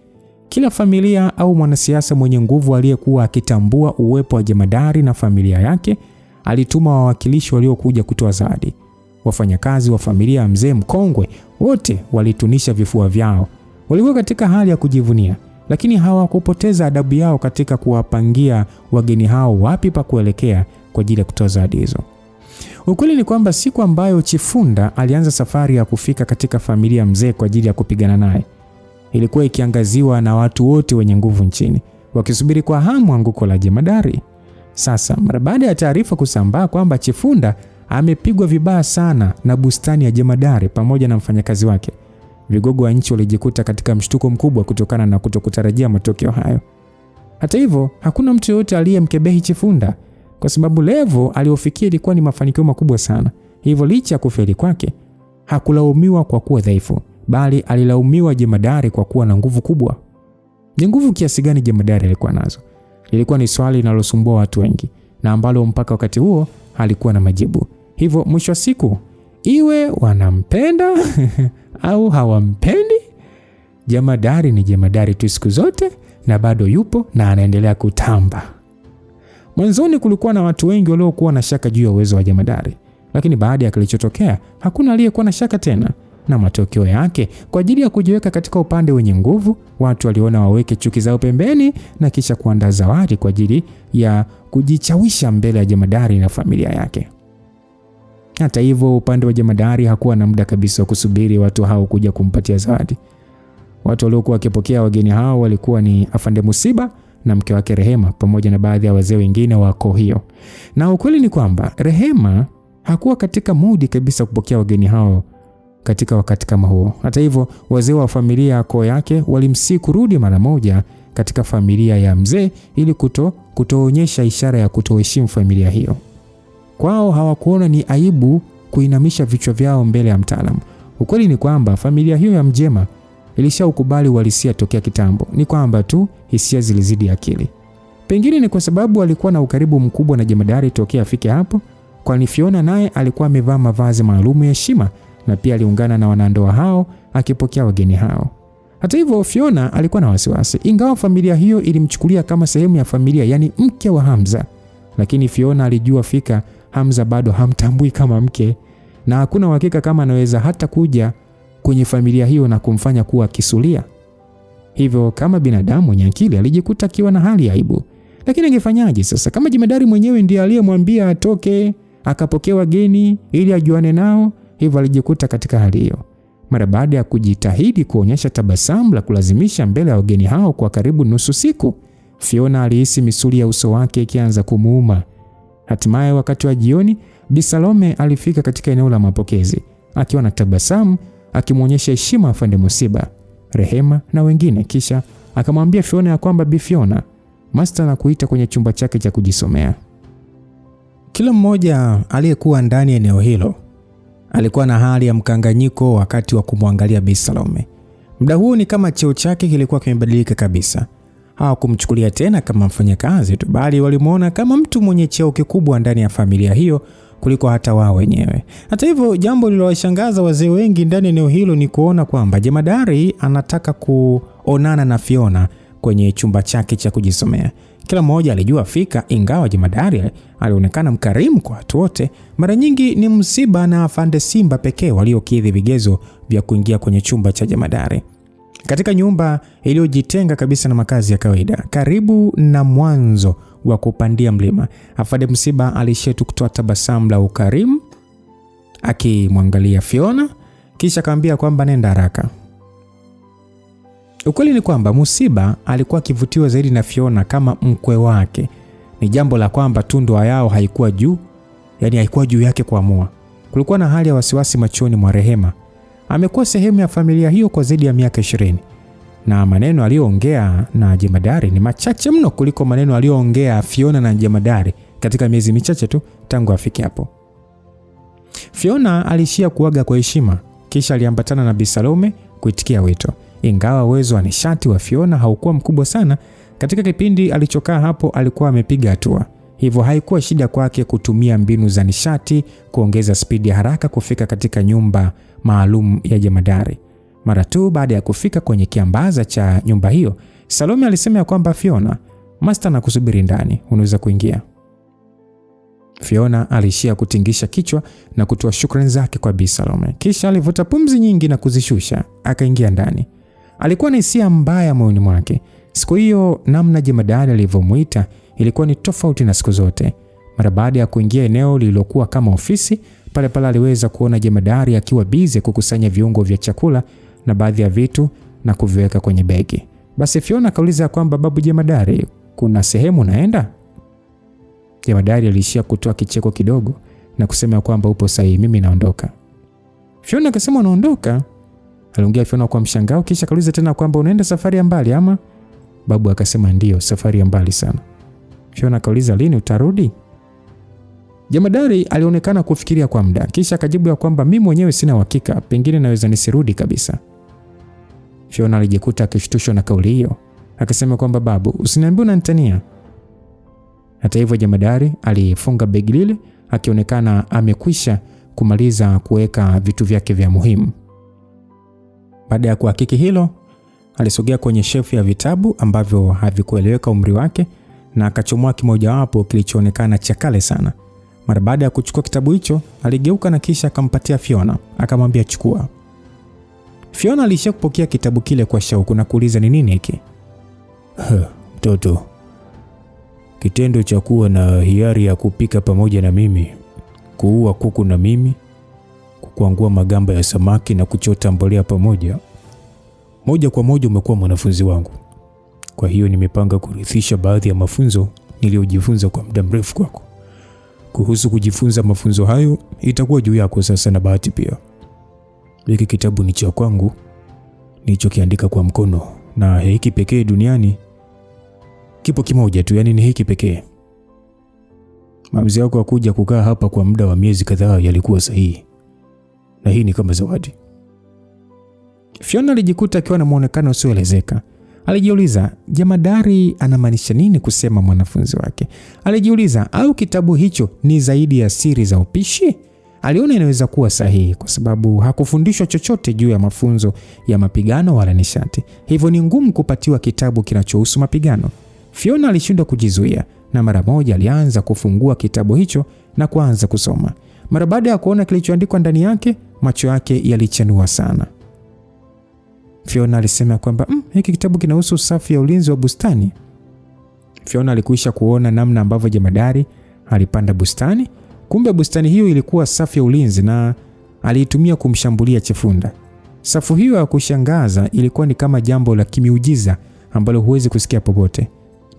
Kila familia au mwanasiasa mwenye nguvu aliyekuwa akitambua uwepo wa jemadari na familia yake alituma wawakilishi waliokuja kutoa zawadi. Wafanyakazi wa familia ya mzee mkongwe wote walitunisha vifua vyao. Walikuwa katika hali ya kujivunia, lakini hawakupoteza adabu yao katika kuwapangia wageni hao wapi pa kuelekea kwa ajili ya kutoa zawadi hizo. Ukweli ni kwamba siku ambayo Chifunda alianza safari ya kufika katika familia mzee kwa ajili ya kupigana naye, ilikuwa ikiangaziwa na watu wote wenye nguvu nchini, wakisubiri kwa hamu anguko la jemadari. Sasa mara baada ya taarifa kusambaa kwamba Chifunda amepigwa vibaya sana na bustani ya jemadari pamoja na mfanyakazi wake, vigogo wa nchi walijikuta katika mshtuko mkubwa kutokana na kutokutarajia matokeo hayo. Hata hivyo, hakuna mtu yote aliyemkebehi Chifunda, kwa sababu levo aliofikia ilikuwa ni mafanikio makubwa sana. Hivyo licha ya kufeli kwake, hakulaumiwa kwa kuwa dhaifu, bali alilaumiwa jemadari kwa kuwa na nguvu kubwa. Ni nguvu kiasi gani jemadari alikuwa nazo? Ilikuwa ni swali linalosumbua watu wengi na ambalo mpaka wakati huo halikuwa na majibu. Hivyo mwisho wa siku, iwe wanampenda au hawampendi, jemadari ni jemadari tu siku zote, na bado yupo na anaendelea kutamba. Mwanzoni kulikuwa na watu wengi waliokuwa na shaka juu ya uwezo wa jemadari, lakini baada ya kilichotokea hakuna aliyekuwa na shaka tena. Na matokeo yake, kwa ajili ya kujiweka katika upande wenye nguvu, watu waliona waweke chuki zao pembeni na kisha kuandaa zawadi kwa ajili ya kujichawisha mbele ya jemadari na familia yake. Hata hivyo, upande wa jemadari hakuwa na muda kabisa wa kusubiri watu hao kuja kumpatia zawadi. Watu waliokuwa wakipokea wageni hao walikuwa ni Afande Musiba na mke wake Rehema pamoja na baadhi ya wazee wengine wa koo hiyo. Na ukweli ni kwamba Rehema hakuwa katika mudi kabisa kupokea wageni hao katika wakati kama huo. Hata hivyo, wazee wa familia ya koo yake walimsihi kurudi mara moja katika familia ya mzee ili kutoonyesha ishara ya kutoheshimu familia hiyo. Kwao hawakuona ni aibu kuinamisha vichwa vyao mbele ya mtaalamu. Ukweli ni kwamba familia hiyo ya Mjema ilishaukubali uhalisia tokea kitambo. Ni kwamba tu hisia zilizidi akili. Pengine ni kwa sababu alikuwa na ukaribu mkubwa na jemadari tokea afike hapo, kwani Fiona naye alikuwa amevaa mavazi maalum ya heshima na pia aliungana na wanandoa hao akipokea wageni hao. Hata hivyo, Fiona alikuwa na wasiwasi. Ingawa familia hiyo ilimchukulia kama sehemu ya familia, yani mke wa Hamza, lakini Fiona alijua fika Hamza bado hamtambui kama mke, na hakuna uhakika kama anaweza hata kuja kwenye familia hiyo na kumfanya kuwa kisulia. Hivyo kama binadamu mwenye akili alijikuta akiwa na hali ya aibu. Lakini angefanyaje sasa kama jemadari mwenyewe ndiye aliyemwambia atoke akapokea wageni ili ajuane nao? Hivyo alijikuta katika hali hiyo. Mara baada ya kujitahidi kuonyesha tabasamu la kulazimisha mbele ya wageni hao kwa karibu nusu siku, Fiona alihisi misuli ya uso wake ikianza kumuuma. Hatimaye wakati wa jioni, Bi Salome alifika katika eneo la mapokezi akiwa na tabasamu, akimwonyesha heshima afande Musiba, Rehema na wengine. Kisha akamwambia Fiona ya kwamba, Bi Fiona, Master anakuita kwenye chumba chake cha kujisomea. Kila mmoja aliyekuwa ndani ya eneo hilo alikuwa na hali ya mkanganyiko wakati wa kumwangalia Bi Salome. Muda huu ni kama cheo chake kilikuwa kimebadilika kabisa. Hawakumchukulia tena kama mfanyakazi tu, bali walimuona kama mtu mwenye cheo kikubwa ndani ya familia hiyo kuliko hata wao wenyewe. Hata hivyo, jambo lililowashangaza wazee wengi ndani ya eneo hilo ni kuona kwamba jemadari anataka kuonana na Fiona kwenye chumba chake cha kujisomea. Kila mmoja alijua fika, ingawa jemadari alionekana mkarimu kwa watu wote, mara nyingi ni Musiba na afande Simba pekee waliokidhi vigezo vya kuingia kwenye chumba cha jemadari. Katika nyumba iliyojitenga kabisa na makazi ya kawaida, karibu na mwanzo wa kupandia mlima, afande Musiba alishetu kutoa tabasamu la ukarimu akimwangalia Fiona, kisha akamwambia kwamba nenda haraka. Ukweli ni kwamba Musiba alikuwa akivutiwa zaidi na Fiona kama mkwe wake. Ni jambo la kwamba tu ndoa yao haikuwa juu, yani haikuwa juu yake kuamua. Kulikuwa na hali ya wasiwasi machoni mwa Rehema. Amekuwa sehemu ya familia hiyo kwa zaidi ya miaka 20. Na maneno aliyoongea na jemadari ni machache mno kuliko maneno aliyoongea Fiona na jemadari katika miezi michache tu tangu afike hapo. Fiona alishia kuaga kwa heshima, kisha aliambatana na Bi Salome kuitikia wito. Ingawa uwezo wa nishati wa Fiona haukuwa mkubwa sana, katika kipindi alichokaa hapo alikuwa amepiga hatua. Hivyo haikuwa shida kwake kutumia mbinu za nishati kuongeza spidi ya haraka kufika katika nyumba maalum ya jemadari. Mara tu baada ya kufika kwenye kiambaza cha nyumba hiyo, Salome alisema kwamba, Fiona, Master anakusubiri ndani, unaweza kuingia. Fiona alishia kutingisha kichwa na kutoa shukrani zake kwa Bi Salome. Kisha alivuta pumzi nyingi na kuzishusha, akaingia ndani. Alikuwa na hisia mbaya moyoni mwake. Siku hiyo namna jemadari alivyomuita ilikuwa ni tofauti na siku zote. Mara baada ya kuingia eneo lililokuwa kama ofisi, pale aliweza kuona jemadari akiwa busy kukusanya viungo vya chakula na baadhi ya vitu na kuviweka kwenye begi. Basi Fiona akauliza kwamba, babu jemadari, kuna sehemu naenda? Jemadari alishia kutoa kicheko kidogo na kusema kwamba upo sahihi, mimi naondoka. Fiona akasema, unaondoka? Aliongea Fiona kwa mshangao, kisha akauliza tena kwamba unaenda safari ya mbali ama? Babu akasema ndio, safari ya mbali sana. Fiona akauliza, lini utarudi? Jemadari alionekana kufikiria kwa muda, kisha akajibu ya kwamba mimi mwenyewe sina uhakika, pengine naweza nisirudi kabisa. Fiona alijikuta akishtushwa na kauli hiyo, akasema kwamba babu, usiniambie unanitania. Hata hivyo jemadari alifunga begi lile akionekana amekwisha kumaliza kuweka vitu vyake vya muhimu. Baada ya kuhakiki hilo, alisogea kwenye shelfu ya vitabu ambavyo havikueleweka umri wake na akachomoa kimojawapo kilichoonekana cha kale sana. Mara baada ya kuchukua kitabu hicho, aligeuka na kisha akampatia Fiona, akamwambia chukua. Fiona alishia kupokea kitabu kile kwa shauku na kuuliza ni nini hiki? Mtoto, kitendo cha kuwa na hiari ya kupika pamoja na mimi, kuua kuku na mimi, kukwangua magamba ya samaki na kuchota mbolea pamoja, moja kwa moja umekuwa mwanafunzi wangu. Kwa hiyo nimepanga kurithisha baadhi ya mafunzo niliyojifunza kwa muda mrefu kwako. Kuhusu kujifunza mafunzo hayo itakuwa juu yako sasa na bahati pia. Hiki kitabu ni cha kwangu, nilichokiandika kwa mkono, na hiki pekee duniani. Kipo kimoja tu, yani ni hiki pekee. Maamuzi yako kuja kukaa hapa kwa muda wa miezi kadhaa yalikuwa sahihi, na hii ni kama zawadi. Fiona alijikuta akiwa na muonekano usioelezeka. Alijiuliza, jemadari anamaanisha nini kusema mwanafunzi wake? Alijiuliza, au kitabu hicho ni zaidi ya siri za upishi? Aliona inaweza kuwa sahihi kwa sababu hakufundishwa chochote juu ya mafunzo ya mapigano wala nishati. Hivyo ni ngumu kupatiwa kitabu kinachohusu mapigano. Fiona alishindwa kujizuia na mara moja alianza kufungua kitabu hicho na kuanza kusoma. Mara baada ya kuona kilichoandikwa ndani yake, macho yake yalichanua sana. Fiona alisema kwamba hiki kitabu kinahusu safu ya ulinzi wa bustani. Fiona alikwisha kuona namna ambavyo jemadari alipanda bustani. Kumbe bustani hiyo ilikuwa safu ya ulinzi na aliitumia kumshambulia Chifunda. Safu hiyo ya kushangaza ilikuwa ni kama jambo la kimiujiza ambalo huwezi kusikia popote.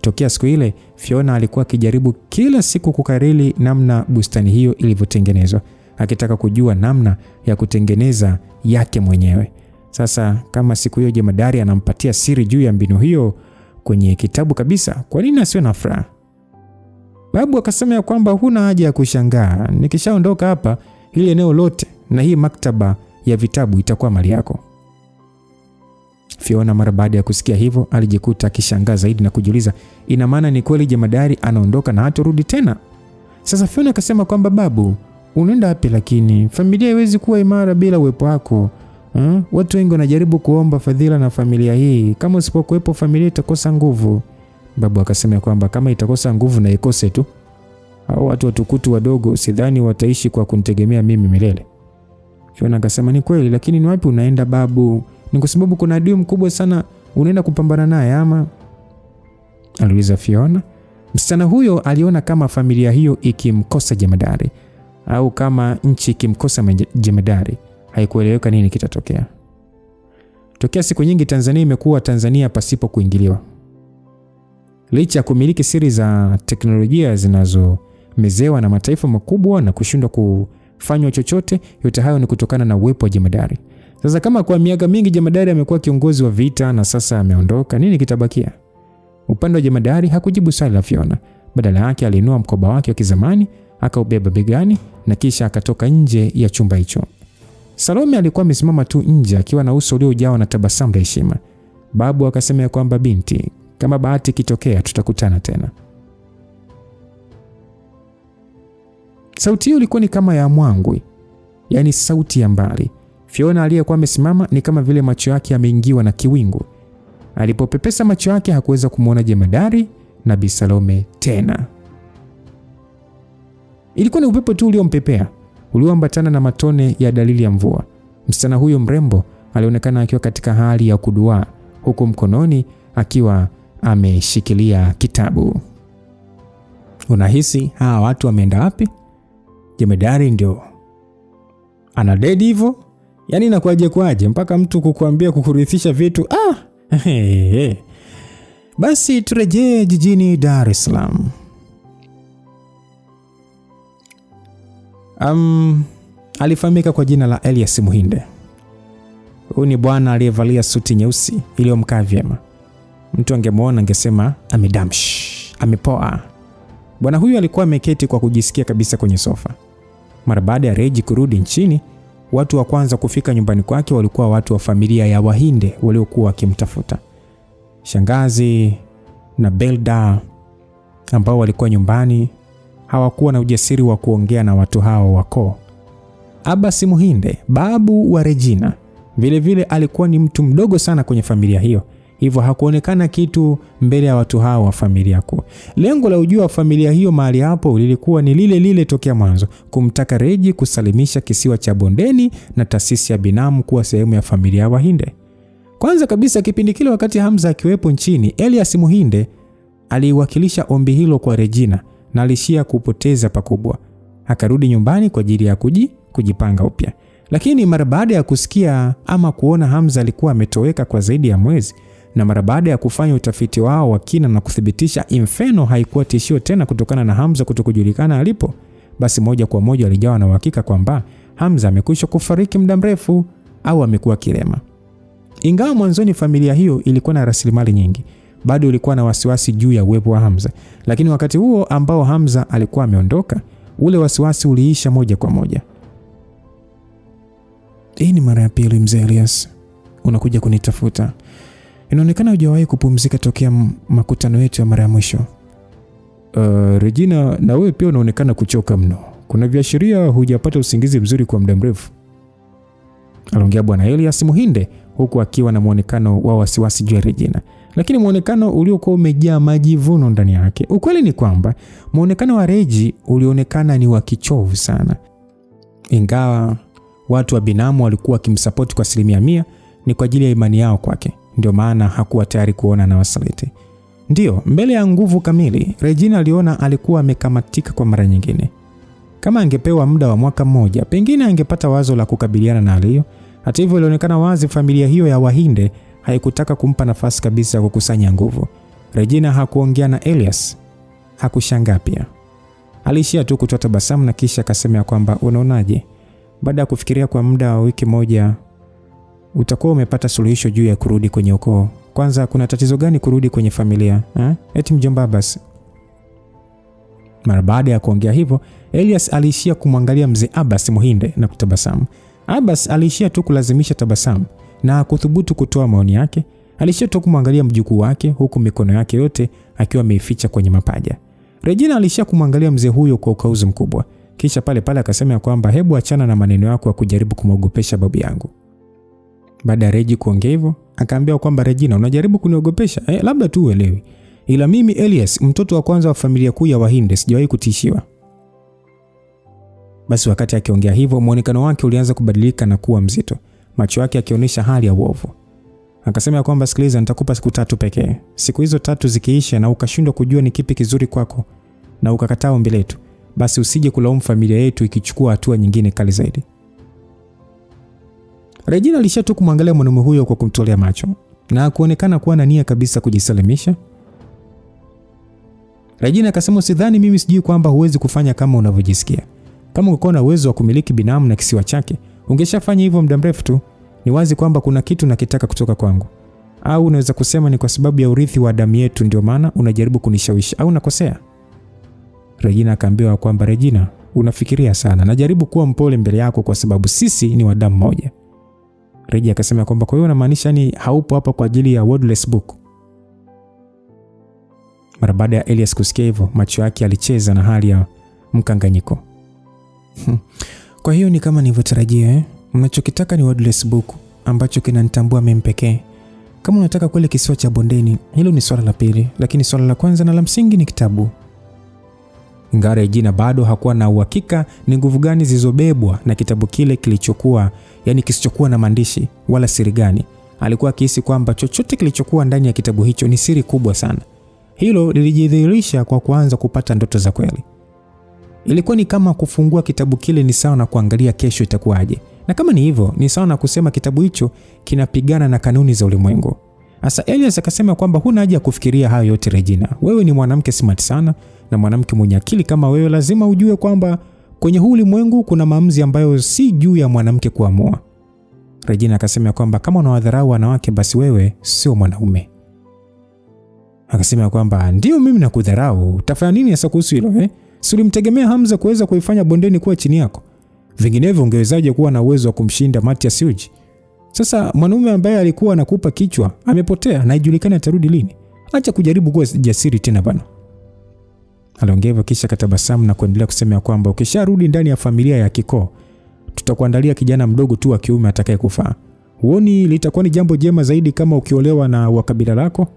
Tokea siku ile, Fiona alikuwa akijaribu kila siku kukariri namna bustani hiyo ilivyotengenezwa, akitaka kujua namna ya kutengeneza yake mwenyewe. Sasa kama siku hiyo jemadari anampatia siri juu ya mbinu hiyo kwenye kitabu kabisa, kwa nini asiwe na furaha? Babu akasema ya kwamba huna haja ya kushangaa. Nikishaondoka hapa, hili eneo lote na hii maktaba ya vitabu itakuwa mali yako. Fiona mara baada ya kusikia hivyo alijikuta akishangaa zaidi na kujiuliza, ina maana ni kweli jemadari anaondoka na hatarudi tena? Sasa Fiona akasema kwamba babu, unaenda wapi? Lakini familia haiwezi kuwa imara bila uwepo wako. Watu wengi wanajaribu kuomba fadhila na familia hii. Kama usipokuwepo familia itakosa nguvu. Babu akasema kwamba kama itakosa nguvu na ikose tu. Hao watu watukutu wadogo sidhani wataishi kwa kunitegemea mimi milele. Fiona akasema ni kweli, lakini ni wapi unaenda babu? Ni kwa sababu kuna adui mkubwa sana unaenda kupambana naye ama? Aliuliza Fiona. Msichana huyo aliona kama familia hiyo ikimkosa jemadari au kama nchi ikimkosa jemadari, haikueleweka nini kitatokea. Tokea siku nyingi Tanzania imekuwa Tanzania pasipo kuingiliwa. Licha ya kumiliki siri za teknolojia zinazomezewa na mataifa makubwa na kushindwa kufanywa chochote, yote hayo ni kutokana na uwepo wa jemadari. Sasa kama kwa miaka mingi jemadari amekuwa kiongozi wa vita na sasa ameondoka, nini kitabakia? Upande wa jemadari hakujibu swali la Fiona. Badala yake aliinua mkoba wake wa kizamani, akaubeba begani na kisha akatoka nje ya chumba hicho. Salome alikuwa amesimama tu nje akiwa na uso uliojaa na tabasamu la heshima. Babu akasema kwamba binti, kama bahati kitokea tutakutana tena. Sauti hiyo ilikuwa ni kama ya mwangwi, yani sauti ya mbali. Fiona aliyekuwa amesimama ni kama vile macho yake yameingiwa na kiwingu. Alipopepesa macho yake hakuweza kumuona jemadari na Bi Salome tena. Ilikuwa ni upepo tu uliompepea, ulioambatana na matone ya dalili ya mvua. Msichana huyo mrembo alionekana akiwa katika hali ya kuduaa, huku mkononi akiwa ameshikilia kitabu. Unahisi hawa watu wameenda wapi? Jemadari ndio ana dead hivyo? Yaani inakuaje mpaka mtu kukuambia kukurithisha vitu? Basi turejee jijini Dar es Salaam. Alifahamika kwa jina la Elias Muhinde. Huyu ni bwana aliyevalia suti nyeusi iliyomkaa vyema. Mtu angemwona angesema amedamsh, amepoa. Bwana huyu alikuwa ameketi kwa kujisikia kabisa kwenye sofa. Mara baada ya Reji kurudi nchini, watu wa kwanza kufika nyumbani kwake walikuwa watu wa familia ya Wahinde waliokuwa wakimtafuta. Shangazi na Belda ambao walikuwa nyumbani hawakuwa na ujasiri wa kuongea na watu hao wako. Abbas Muhinde, babu wa Regina, vile alikuwa ni mtu mdogo sana kwenye familia hiyo. Hivyo hakuonekana kitu mbele ya watu hao wa familia kuu. Lengo la ujio wa familia hiyo mahali hapo lilikuwa ni lile tokea mwanzo, kumtaka Reji kusalimisha kisiwa cha Bondeni na taasisi ya binamu kuwa sehemu ya familia ya Wahinde. Kwanza kabisa kipindi kile wakati Hamza akiwepo nchini, Elias Muhinde aliwakilisha ombi hilo kwa Regina na alishia kupoteza pakubwa. Akarudi nyumbani kwa ajili ya kujipanga upya. Lakini mara baada ya kusikia ama kuona Hamza alikuwa ametoweka kwa zaidi ya mwezi, Na mara baada ya kufanya utafiti wao wa kina na kuthibitisha Inferno haikuwa tishio tena kutokana na Hamza kutokujulikana alipo, basi moja kwa moja walijawa na uhakika kwamba Hamza amekwisha kufariki muda mrefu au amekuwa kilema. Ingawa mwanzoni familia hiyo ilikuwa na rasilimali nyingi, bado ilikuwa na wasiwasi juu ya uwepo wa Hamza. Lakini wakati huo ambao Hamza alikuwa ameondoka, ule wasiwasi uliisha moja kwa moja. Hii ni mara ya pili mzee Elias unakuja kunitafuta. Inaonekana hujawahi kupumzika tokea makutano yetu ya mara ya mwisho. Regina, na wewe pia unaonekana kuchoka mno. Kuna viashiria hujapata usingizi mzuri kwa muda mrefu, aliongea bwana Elias Muhinde, huku akiwa na muonekano wa wasiwasi juu ya Regina, lakini muonekano uliokuwa umejaa majivuno ndani yake. Ukweli ni kwamba muonekano wa Regi ulionekana ni wa kichovu sana. Ingawa watu wa binamu walikuwa kimsupport kwa 100%, ni kwa ajili ya imani yao kwake, ndio maana hakuwa tayari kuona na wasaliti. Ndio, mbele ya nguvu kamili, Regina aliona alikuwa amekamatika kwa mara nyingine. Kama angepewa muda wa mwaka mmoja, pengine angepata wazo la kukabiliana na Aliyo. Hata hivyo, ilionekana wazi familia hiyo ya Wahinde haikutaka kumpa nafasi kabisa ya kukusanya nguvu. Regina hakuongea na Elias, hakushangaa pia. Aliishia tu kutoa tabasamu na kisha akasema kwamba unaonaje, baada ya kufikiria kwa muda wa wiki moja utakuwa umepata suluhisho juu ya kurudi kwenye ukoo. Kwanza, kuna tatizo gani kurudi kwenye familia? Eti mjomba Abbas. Mara baada ya kuongea hivyo, Elias aliishia kumwangalia mzee Abbas Muhinde na kutabasamu. Abbas aliishia tu kulazimisha tabasamu na kuthubutu kutoa maoni yake. Aliishia tu kumwangalia mjukuu wake, huku mikono yake yote akiwa ameificha kwenye mapaja. Regina aliishia kumwangalia mzee huyo kwa ukauzi mkubwa. Kisha pale pale akasema kwamba hebu achana na maneno yako ya kujaribu kumwogopesha babu yangu. Baada ya Regi kuongea hivyo, akaambia kwamba Regina, unajaribu kuniogopesha? Labda tu uelewi, ila mimi Elias, mtoto wa kwanza wa familia kuu ya Wahinde, sijawahi kutishiwa. Basi wakati akiongea hivyo, muonekano wake ulianza kubadilika na kuwa mzito, macho yake yakionyesha hali ya uovu. Akasema kwamba sikiliza, nitakupa siku 3 pekee. Siku hizo 3 zikiisha na ukashindwa kujua ni kipi kizuri kwako na ukakataa ombi letu, basi usije kulaumu familia yetu ikichukua hatua nyingine kali zaidi. Regina alishia tu kumwangalia mwanamume huyo kwa kumtolea macho na kuonekana kuwa na nia kabisa kujisalimisha. Regina akasema, usidhani mimi sijui kwamba huwezi kufanya kama unavyojisikia. Kama ungekuwa na uwezo wa kumiliki binamu na kisiwa chake, ungeshafanya hivyo muda mrefu tu. Ni wazi kwamba kuna kitu nakitaka kutoka kwangu. Au unaweza kusema ni kwa sababu ya urithi wa damu yetu ndio maana unajaribu kunishawishi, au nakosea? Regina akaambiwa kwamba Regina, unafikiria sana. Najaribu kuwa mpole mbele yako kwa sababu sisi ni wa damu moja. Regi akasema kwamba kwa hiyo unamaanisha ni haupo hapa kwa ajili ya wordless book. Mara baada ya Elias kusikia hivyo, macho yake alicheza na hali ya mkanganyiko. Kwa hiyo ni kama nilivyotarajia, mnachokitaka ni wordless book ambacho kinanitambua mimi pekee. Kama unataka kweli kisiwa cha bondeni, hilo ni swala la pili, lakini swala la kwanza na la msingi ni kitabu. Ingawa Regina bado hakuwa na uhakika ni nguvu gani zilizobebwa na kitabu kile kisichokuwa na maandishi wala siri gani, alikuwa akihisi kwamba chochote kilichokuwa ndani ya kitabu hicho ni siri kubwa sana. Hilo lilijidhihirisha kwa kuanza kupata ndoto za kweli. Ilikuwa ni kama kufungua kitabu kile ni sawa na kuangalia kesho itakuwaje. Na kama ni hivyo, ni sawa na kusema kitabu hicho kinapigana na kanuni za ulimwengu. Asa Elias akasema kwamba huna haja ya kufikiria hayo yote Regina. Wewe ni mwanamke smart sana, na mwanamke mwenye akili kama wewe lazima ujue kwamba kwenye huu ulimwengu kuna maamuzi ambayo si juu ya mwanamke kuamua. Regina akasema kwamba kama unawadharau wanawake basi wewe sio mwanaume. Akasema kwamba ndio mimi nakudharau, utafanya nini hasa kuhusu hilo? Si ulimtegemea Hamza kuweza kuifanya bondeni kuwa chini yako? Vinginevyo ungewezaje kuwa na uwezo wa kumshinda Matias Yuji? Sasa mwanaume ambaye alikuwa anakupa kichwa amepotea na haijulikani atarudi lini. Acha kujaribu kuwa jasiri tena bana. Aliongea hivyo kisha katabasamu na kuendelea kusema kwamba ukisharudi ndani ya familia ya kikoo, tutakuandalia kijana mdogo tu wa kiume atakayekufaa. Huoni litakuwa ni jambo jema zaidi kama ukiolewa na wa kabila lako?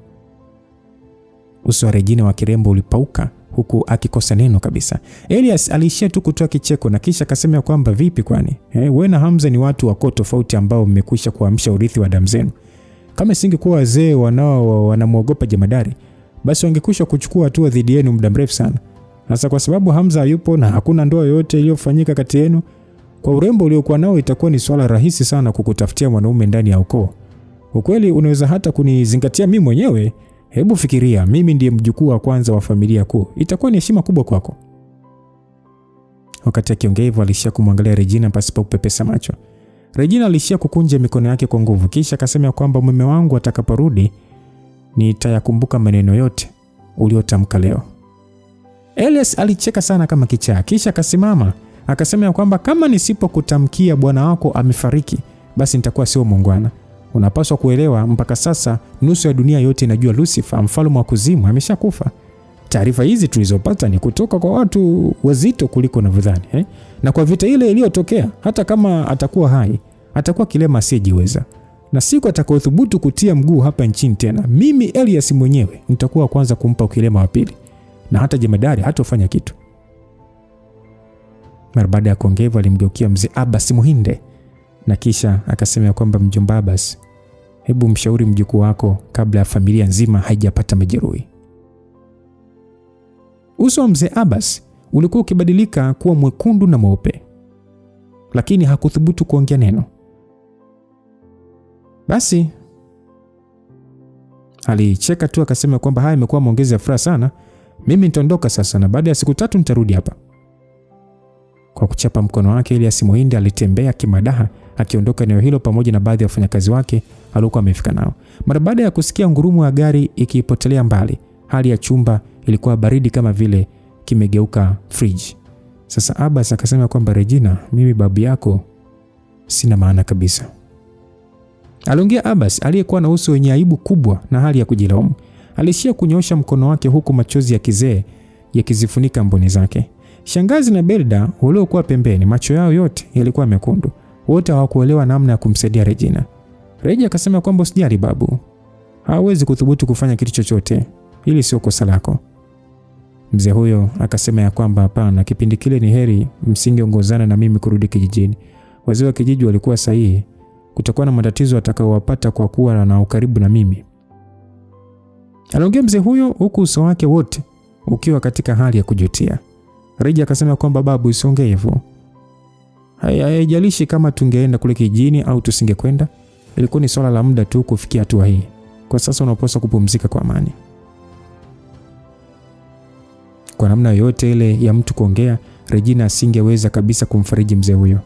Uso wa Regina wa kirembo ulipauka huku akikosa neno kabisa. Elias aliishia tu kutoa kicheko na kisha akasema kwamba vipi kwani? Wewe na Hamza ni watu wako tofauti ambao mmekwisha kuamsha urithi wa damu zenu. Kama singekuwa wazee wanamuogopa jemadari, basi wangekwisha kuchukua hatua dhidi yenu muda mrefu sana. Hasa kwa sababu Hamza hayupo na hakuna ndoa yoyote iliyofanyika kati yenu, kwa urembo uliokuwa nao itakuwa ni swala rahisi sana kukutafutia mwanaume ndani ya ukoo. Ukweli unaweza hata kunizingatia mimi mwenyewe. Hebu fikiria, mimi ndiye mjukuu wa kwanza wa familia kuu. Itakuwa ni heshima kubwa kwako." Wakati akiongea hivyo, alishia kumwangalia Regina pasipo kupepesa macho. Regina alishia kukunja mikono yake kwa nguvu, kisha akasema kwamba mume wangu atakaporudi nitayakumbuka maneno yote uliotamka leo. Elias alicheka sana kama kichaa, kisha akasimama akasema kwamba kama nisipokutamkia bwana wako amefariki, basi nitakuwa sio muungwana. Unapaswa kuelewa, mpaka sasa nusu ya dunia yote inajua Lucifer, mfalme wa kuzimu, ameshakufa. Taarifa hizi tulizopata ni kutoka kwa watu wazito kuliko unavyodhani, Na kwa vita ile iliyotokea, hata kama atakuwa hai, atakuwa kilema asiyejiweza. Na siku atakayothubutu kutia mguu hapa nchini tena, mimi Elias mwenyewe nitakuwa kwanza kumpa ukilema wa pili, na hata jemadari hatofanya kitu. Mara baada ya kuongea hivyo, alimgeukia mzee Abbas Muhinde na kisha akasema kwamba mjomba Abbas, hebu mshauri mjukuu wako kabla ya familia nzima haijapata majeruhi. Uso wa mzee Abbas ulikuwa ukibadilika kuwa mwekundu na mweupe, lakini hakuthubutu kuongea neno. Basi alicheka tu akasema kwamba haya imekuwa maongezi ya furaha sana, mimi nitaondoka sasa na baada ya siku 3 nitarudi hapa. Kwa kuchapa mkono wake, Elias Muhinde alitembea kimadaha akiondoka eneo hilo pamoja na baadhi ya wafanyakazi wake aliokuwa amefika nao. Mara baada ya kusikia ngurumo ya gari ikipotelea mbali, hali ya chumba ilikuwa baridi kama vile kimegeuka fridge. Sasa Abbas akasema kwamba Regina, mimi babu yako sina maana kabisa. Aliongea Abbas aliyekuwa na uso wenye aibu kubwa na hali ya kujilaumu. Alishia kunyosha mkono wake huku machozi ya kizee yakizifunika mboni zake. Shangazi na Belda waliokuwa pembeni, macho yao yote yalikuwa mekundu. Wote hawakuelewa namna ya kumsaidia Regina. Regina akasema kwamba usijali babu, hawezi kuthubutu kufanya kitu chochote, hili sio kosa lako. Mzee huyo akasema ya kwamba hapana, kipindi kile ni heri msingeongozana na mimi kurudi kijijini. Wazee wa kijiji walikuwa sahihi, kutakuwa na matatizo atakayowapata kwa kuwa na ukaribu na mimi. Aliongea mzee huyo huku uso wake wote ukiwa katika hali ya kujutia. Regina akasema kwamba babu, usiongee hivyo. Haijalishi kama tungeenda kule kijijini au tusingekwenda, ilikuwa ni swala la muda tu kufikia hatua hii. Kwa sasa unapaswa kupumzika kwa amani. Kwa namna yote ile ya mtu kuongea, Regina asingeweza kabisa kumfariji mzee huyo.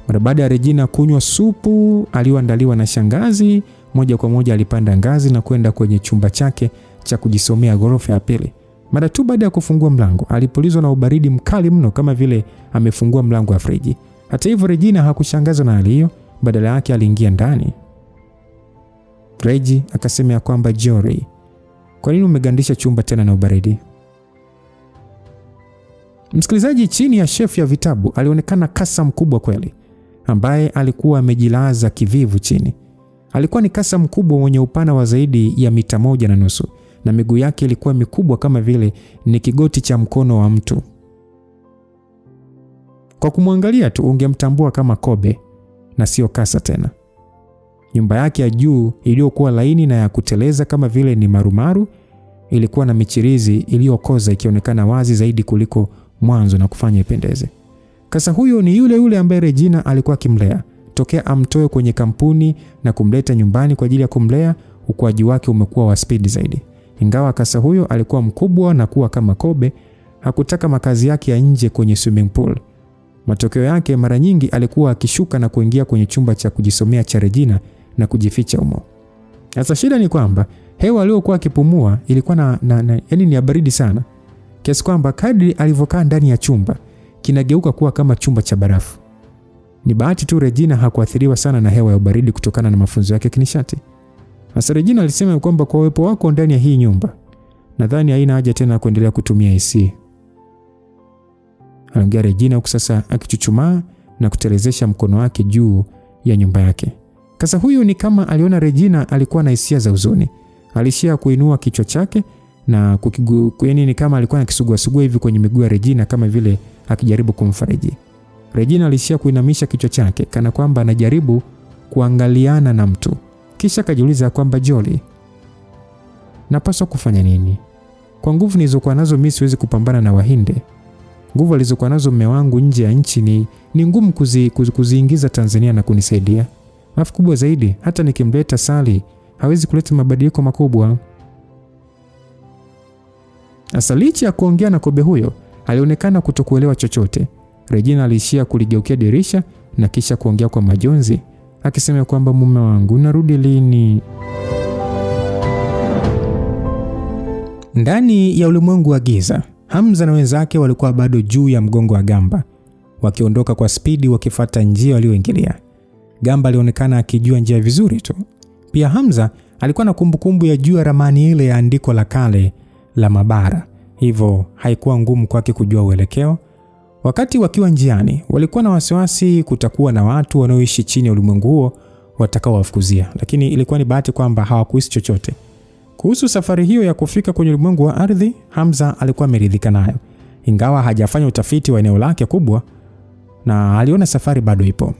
Mara baada ya Regina kunywa supu aliyoandaliwa na shangazi, moja kwa moja alipanda ngazi na kwenda kwenye chumba chake cha kujisomea ghorofa ya pili. Mara tu baada ya kufungua mlango, alipulizwa na ubaridi mkali mno kama vile amefungua mlango wa friji. Hata hivyo, Regina hakushangazwa na hali hiyo, badala yake aliingia ndani. Regina akasema ya kwamba Jory, kwa nini umegandisha chumba tena na ubaridi? Msikilizaji, chini ya shefu ya vitabu alionekana kasa mkubwa kweli, ambaye alikuwa amejilaza kivivu chini. Alikuwa ni kasa mkubwa mwenye upana wa zaidi ya mita 1.5 na miguu yake ilikuwa mikubwa kama vile ni kigoti cha mkono wa mtu. Kwa kumwangalia tu ungemtambua kama kobe na sio kasa tena. Nyumba yake ya juu iliyokuwa laini na ya kuteleza kama vile ni marumaru ilikuwa na michirizi iliyokoza ikionekana wazi zaidi kuliko mwanzo na kufanya ipendeze. Kasa huyo ni yule yule ambaye Regina alikuwa akimlea tokea amtoe kwenye kampuni na kumleta nyumbani kwa ajili ya kumlea. Ukuaji wake umekuwa wa spidi zaidi. Ingawa kasa huyo alikuwa mkubwa na kuwa kama kobe, hakutaka makazi yake ya nje kwenye swimming pool. Matokeo yake mara nyingi alikuwa akishuka na kuingia kwenye chumba cha kujisomea cha Regina na kujificha humo. Sasa shida ni kwamba hewa aliyokuwa akipumua ilikuwa yani ni ya baridi sana, kiasi kwamba kadri alivyokaa ndani ya chumba kinageuka kuwa kama chumba cha barafu. Ni bahati tu Regina hakuathiriwa sana na hewa ya baridi kutokana na mafunzo yake kinishati. Sasa Regina alisema kwamba kwa uwepo wako ndani ya hii nyumba, nadhani haina haja tena kuendelea kutumia AC. Aliongea Regina huku sasa akichuchumaa na kutelezesha mkono wake juu ya nyumba yake. Kasa huyu ni kama aliona Regina alikuwa na hisia za huzuni. Alishia kuinua kichwa chake na yani ni kama alikuwa akisugua hivi kwenye miguu ya Regina kama vile akijaribu kumfariji. Regina alishia kuinamisha kichwa chake kana kwamba anajaribu kuangaliana na mtu. Kisha akajiuliza kwamba Jory, napaswa kufanya nini? Kwa nguvu nilizokuwa nazo mimi siwezi kupambana na Wahinde. Nguvu alizokuwa nazo mume wangu nje ya nchi ni ngumu kuziingiza Tanzania na kunisaidia. Alafu kubwa zaidi, hata nikimleta Sally hawezi kuleta mabadiliko makubwa. Sasa licha ya kuongea na kobe huyo, alionekana kutokuelewa chochote. Regina aliishia kuligeukia dirisha na kisha kuongea kwa majonzi, akisema kwamba mume wangu, unarudi lini? Ndani ya ulimwengu wa giza, Hamza na wenzake walikuwa bado juu ya mgongo wa Gamba, wakiondoka kwa spidi wakifuata njia walioingilia. Gamba alionekana akijua njia vizuri tu. Pia Hamza alikuwa na kumbukumbu ya juu ya ramani ile ya andiko la kale la mabara, hivyo haikuwa ngumu kwake kujua uelekeo. Wakati wakiwa njiani, walikuwa na wasiwasi kutakuwa na watu wanaoishi chini ya ulimwengu huo watakaowafukuzia, lakini ilikuwa ni bahati kwamba hawakuhisi chochote. Kuhusu safari hiyo ya kufika kwenye ulimwengu wa ardhi, Hamza alikuwa ameridhika nayo. Ingawa hajafanya utafiti wa eneo lake kubwa, na aliona safari bado ipo.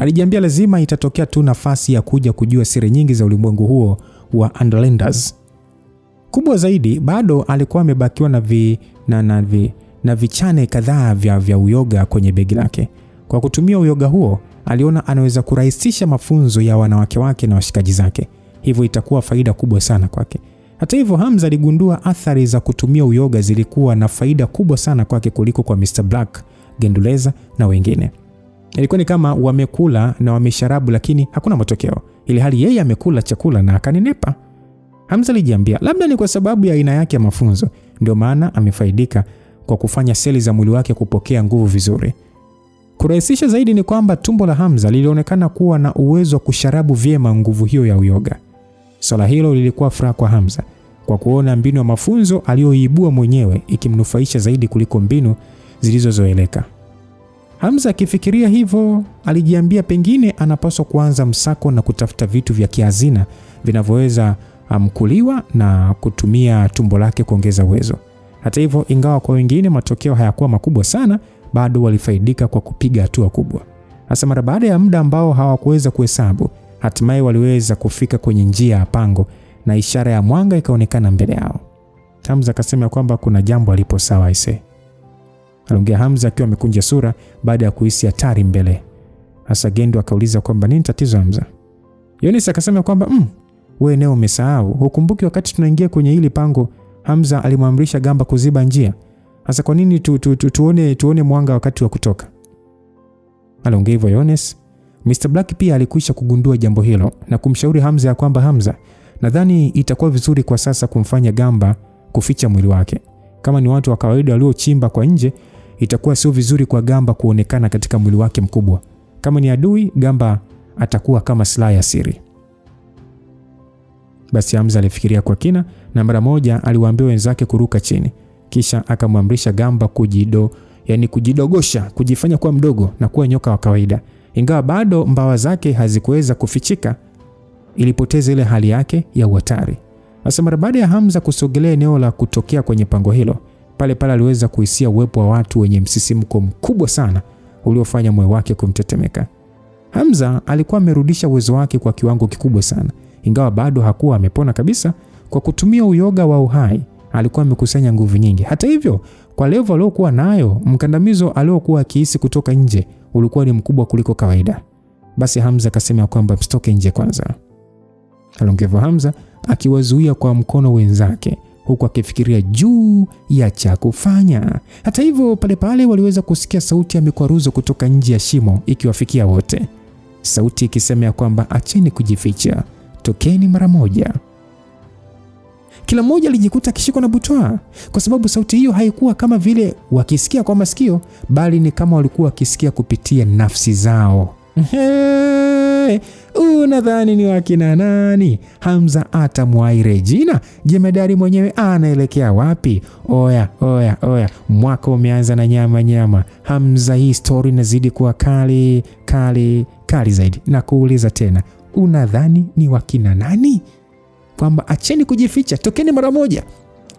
Alijiambia lazima itatokea tu nafasi ya kuja kujua siri nyingi za ulimwengu huo wa Underlanders. Kubwa zaidi, bado alikuwa amebakiwa na vichane kadhaa vya uyoga kwenye begi lake. Kwa kutumia uyoga huo, aliona anaweza kurahisisha mafunzo ya wanawake wake na washikaji zake. Hivyo itakuwa faida kubwa sana kwake. Hata hivyo, Hamza aligundua athari za kutumia uyoga zilikuwa na faida kubwa sana kwake kuliko kwa Mr. Black, Genduleza na wengine. Ilikuwa ni kama wamekula na wamesharabu lakini hakuna matokeo, ili hali yeye amekula chakula na akanenepa. Hamza alijiambia labda ni kwa sababu ya aina yake ya mafunzo, ndio maana amefaidika kwa kufanya seli za mwili wake kupokea nguvu vizuri. Kurahisisha zaidi ni kwamba tumbo la Hamza lilionekana kuwa na uwezo wa kusharabu vyema nguvu hiyo ya uyoga. Swala hilo lilikuwa furaha kwa Hamza, kwa kuona mbinu ya mafunzo aliyoibua mwenyewe ikimnufaisha zaidi kuliko mbinu zilizozoeleka. Hamza akifikiria hivyo, alijiambia pengine anapaswa kuanza msako na kutafuta vitu vya kiazina vinavyoweza kuliwa na kutumia tumbo lake kuongeza uwezo. Hata hivyo, ingawa kwa wengine matokeo hayakuwa makubwa sana, bado walifaidika kwa kupiga hatua kubwa. Hasa mara baada ya muda ambao hawakuweza kuhesabu, hatimaye waliweza kufika kwenye njia ya pango na ishara ya mwanga ikaonekana mbele yao. Hamza akasema kwamba kuna jambo alipo sawa ise. Aliongea Hamza akiwa amekunja sura baada ya kuhisi hatari mbele. Hasa Gendo akauliza kwamba nini tatizo Hamza? Yonis akasema kwamba wewe leo umesahau, hukumbuki wakati tunaingia kwenye hili pango Hamza alimwamrisha Gamba kuziba njia. Hasa kwa nini tuone mwanga wakati wa kutoka? Aliongea hivyo Yonis. Mr. Black pia alikwisha kugundua jambo hilo na kumshauri Hamza ya kwamba Hamza, nadhani itakuwa vizuri kwa sasa kumfanya Gamba kuficha mwili wake. Kama ni watu wa kawaida waliochimba kwa nje, itakuwa sio vizuri kwa Gamba kuonekana katika mwili wake mkubwa. Kama ni adui, Gamba atakuwa kama silaha ya siri. Basi Hamza alifikiria kwa kina na mara moja aliwaambia wenzake kuruka chini. Kisha akamwamrisha Gamba kujidogosha, kujifanya kuwa mdogo na kuwa nyoka wa kawaida. Ingawa bado mbawa zake hazikuweza kufichika, ilipoteza ile hali yake ya hatari. Hasa mara baada ya Hamza kusogelea eneo la kutokea kwenye pango hilo, pale aliweza kuhisia uwepo wa watu wenye msisimko mkubwa sana uliofanya moyo wake kumtetemeka. Hamza alikuwa amerudisha uwezo wake kwa kiwango kikubwa sana. Ingawa bado hakuwa amepona kabisa, kwa kutumia uyoga wa uhai alikuwa amekusanya nguvu nyingi. Hata hivyo, kwa level aliyokuwa nayo, mkandamizo aliokuwa akihisi kutoka nje ulikuwa ni mkubwa kuliko kawaida. Basi Hamza akasema kwamba mstoke nje kwanza. Aliongea Hamza akiwazuia kwa mkono wenzake huku akifikiria juu ya cha kufanya. Hata hivyo, pale waliweza kusikia sauti ya mikwaruzo kutoka nje ya shimo ikiwafikia wote. Sauti ikisema kwamba acheni kujificha, tokeni mara moja. Kila mmoja alijikuta akishikwa na butwaa, kwa sababu sauti hiyo haikuwa kama vile wakisikia kwa masikio, bali ni kama walikuwa wakisikia kupitia nafsi zao. Unadhani ni wakina nani? Hamza atamwai Regina? Jemedari mwenyewe anaelekea wapi? Oya, mwaka umeanza na nyama. Hamza, hii story inazidi kuwa kali zaidi. Na kuuliza tena, unadhani ni wakina nani? Kwamba acheni kujificha, tokeni mara moja.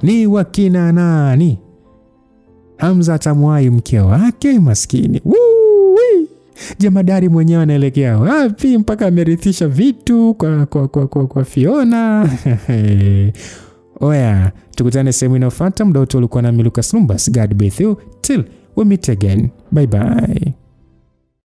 Ni wakina nani? Hamza atamwai mke wake maskini. Jemadari mwenyewe anaelekea wapi mpaka amerithisha vitu kwa Fiona? Oya, tukutane sehemu inayofuata. Muda wote ulikuwa na Lucas Lumbas. God be with you till we meet again. Bye bye.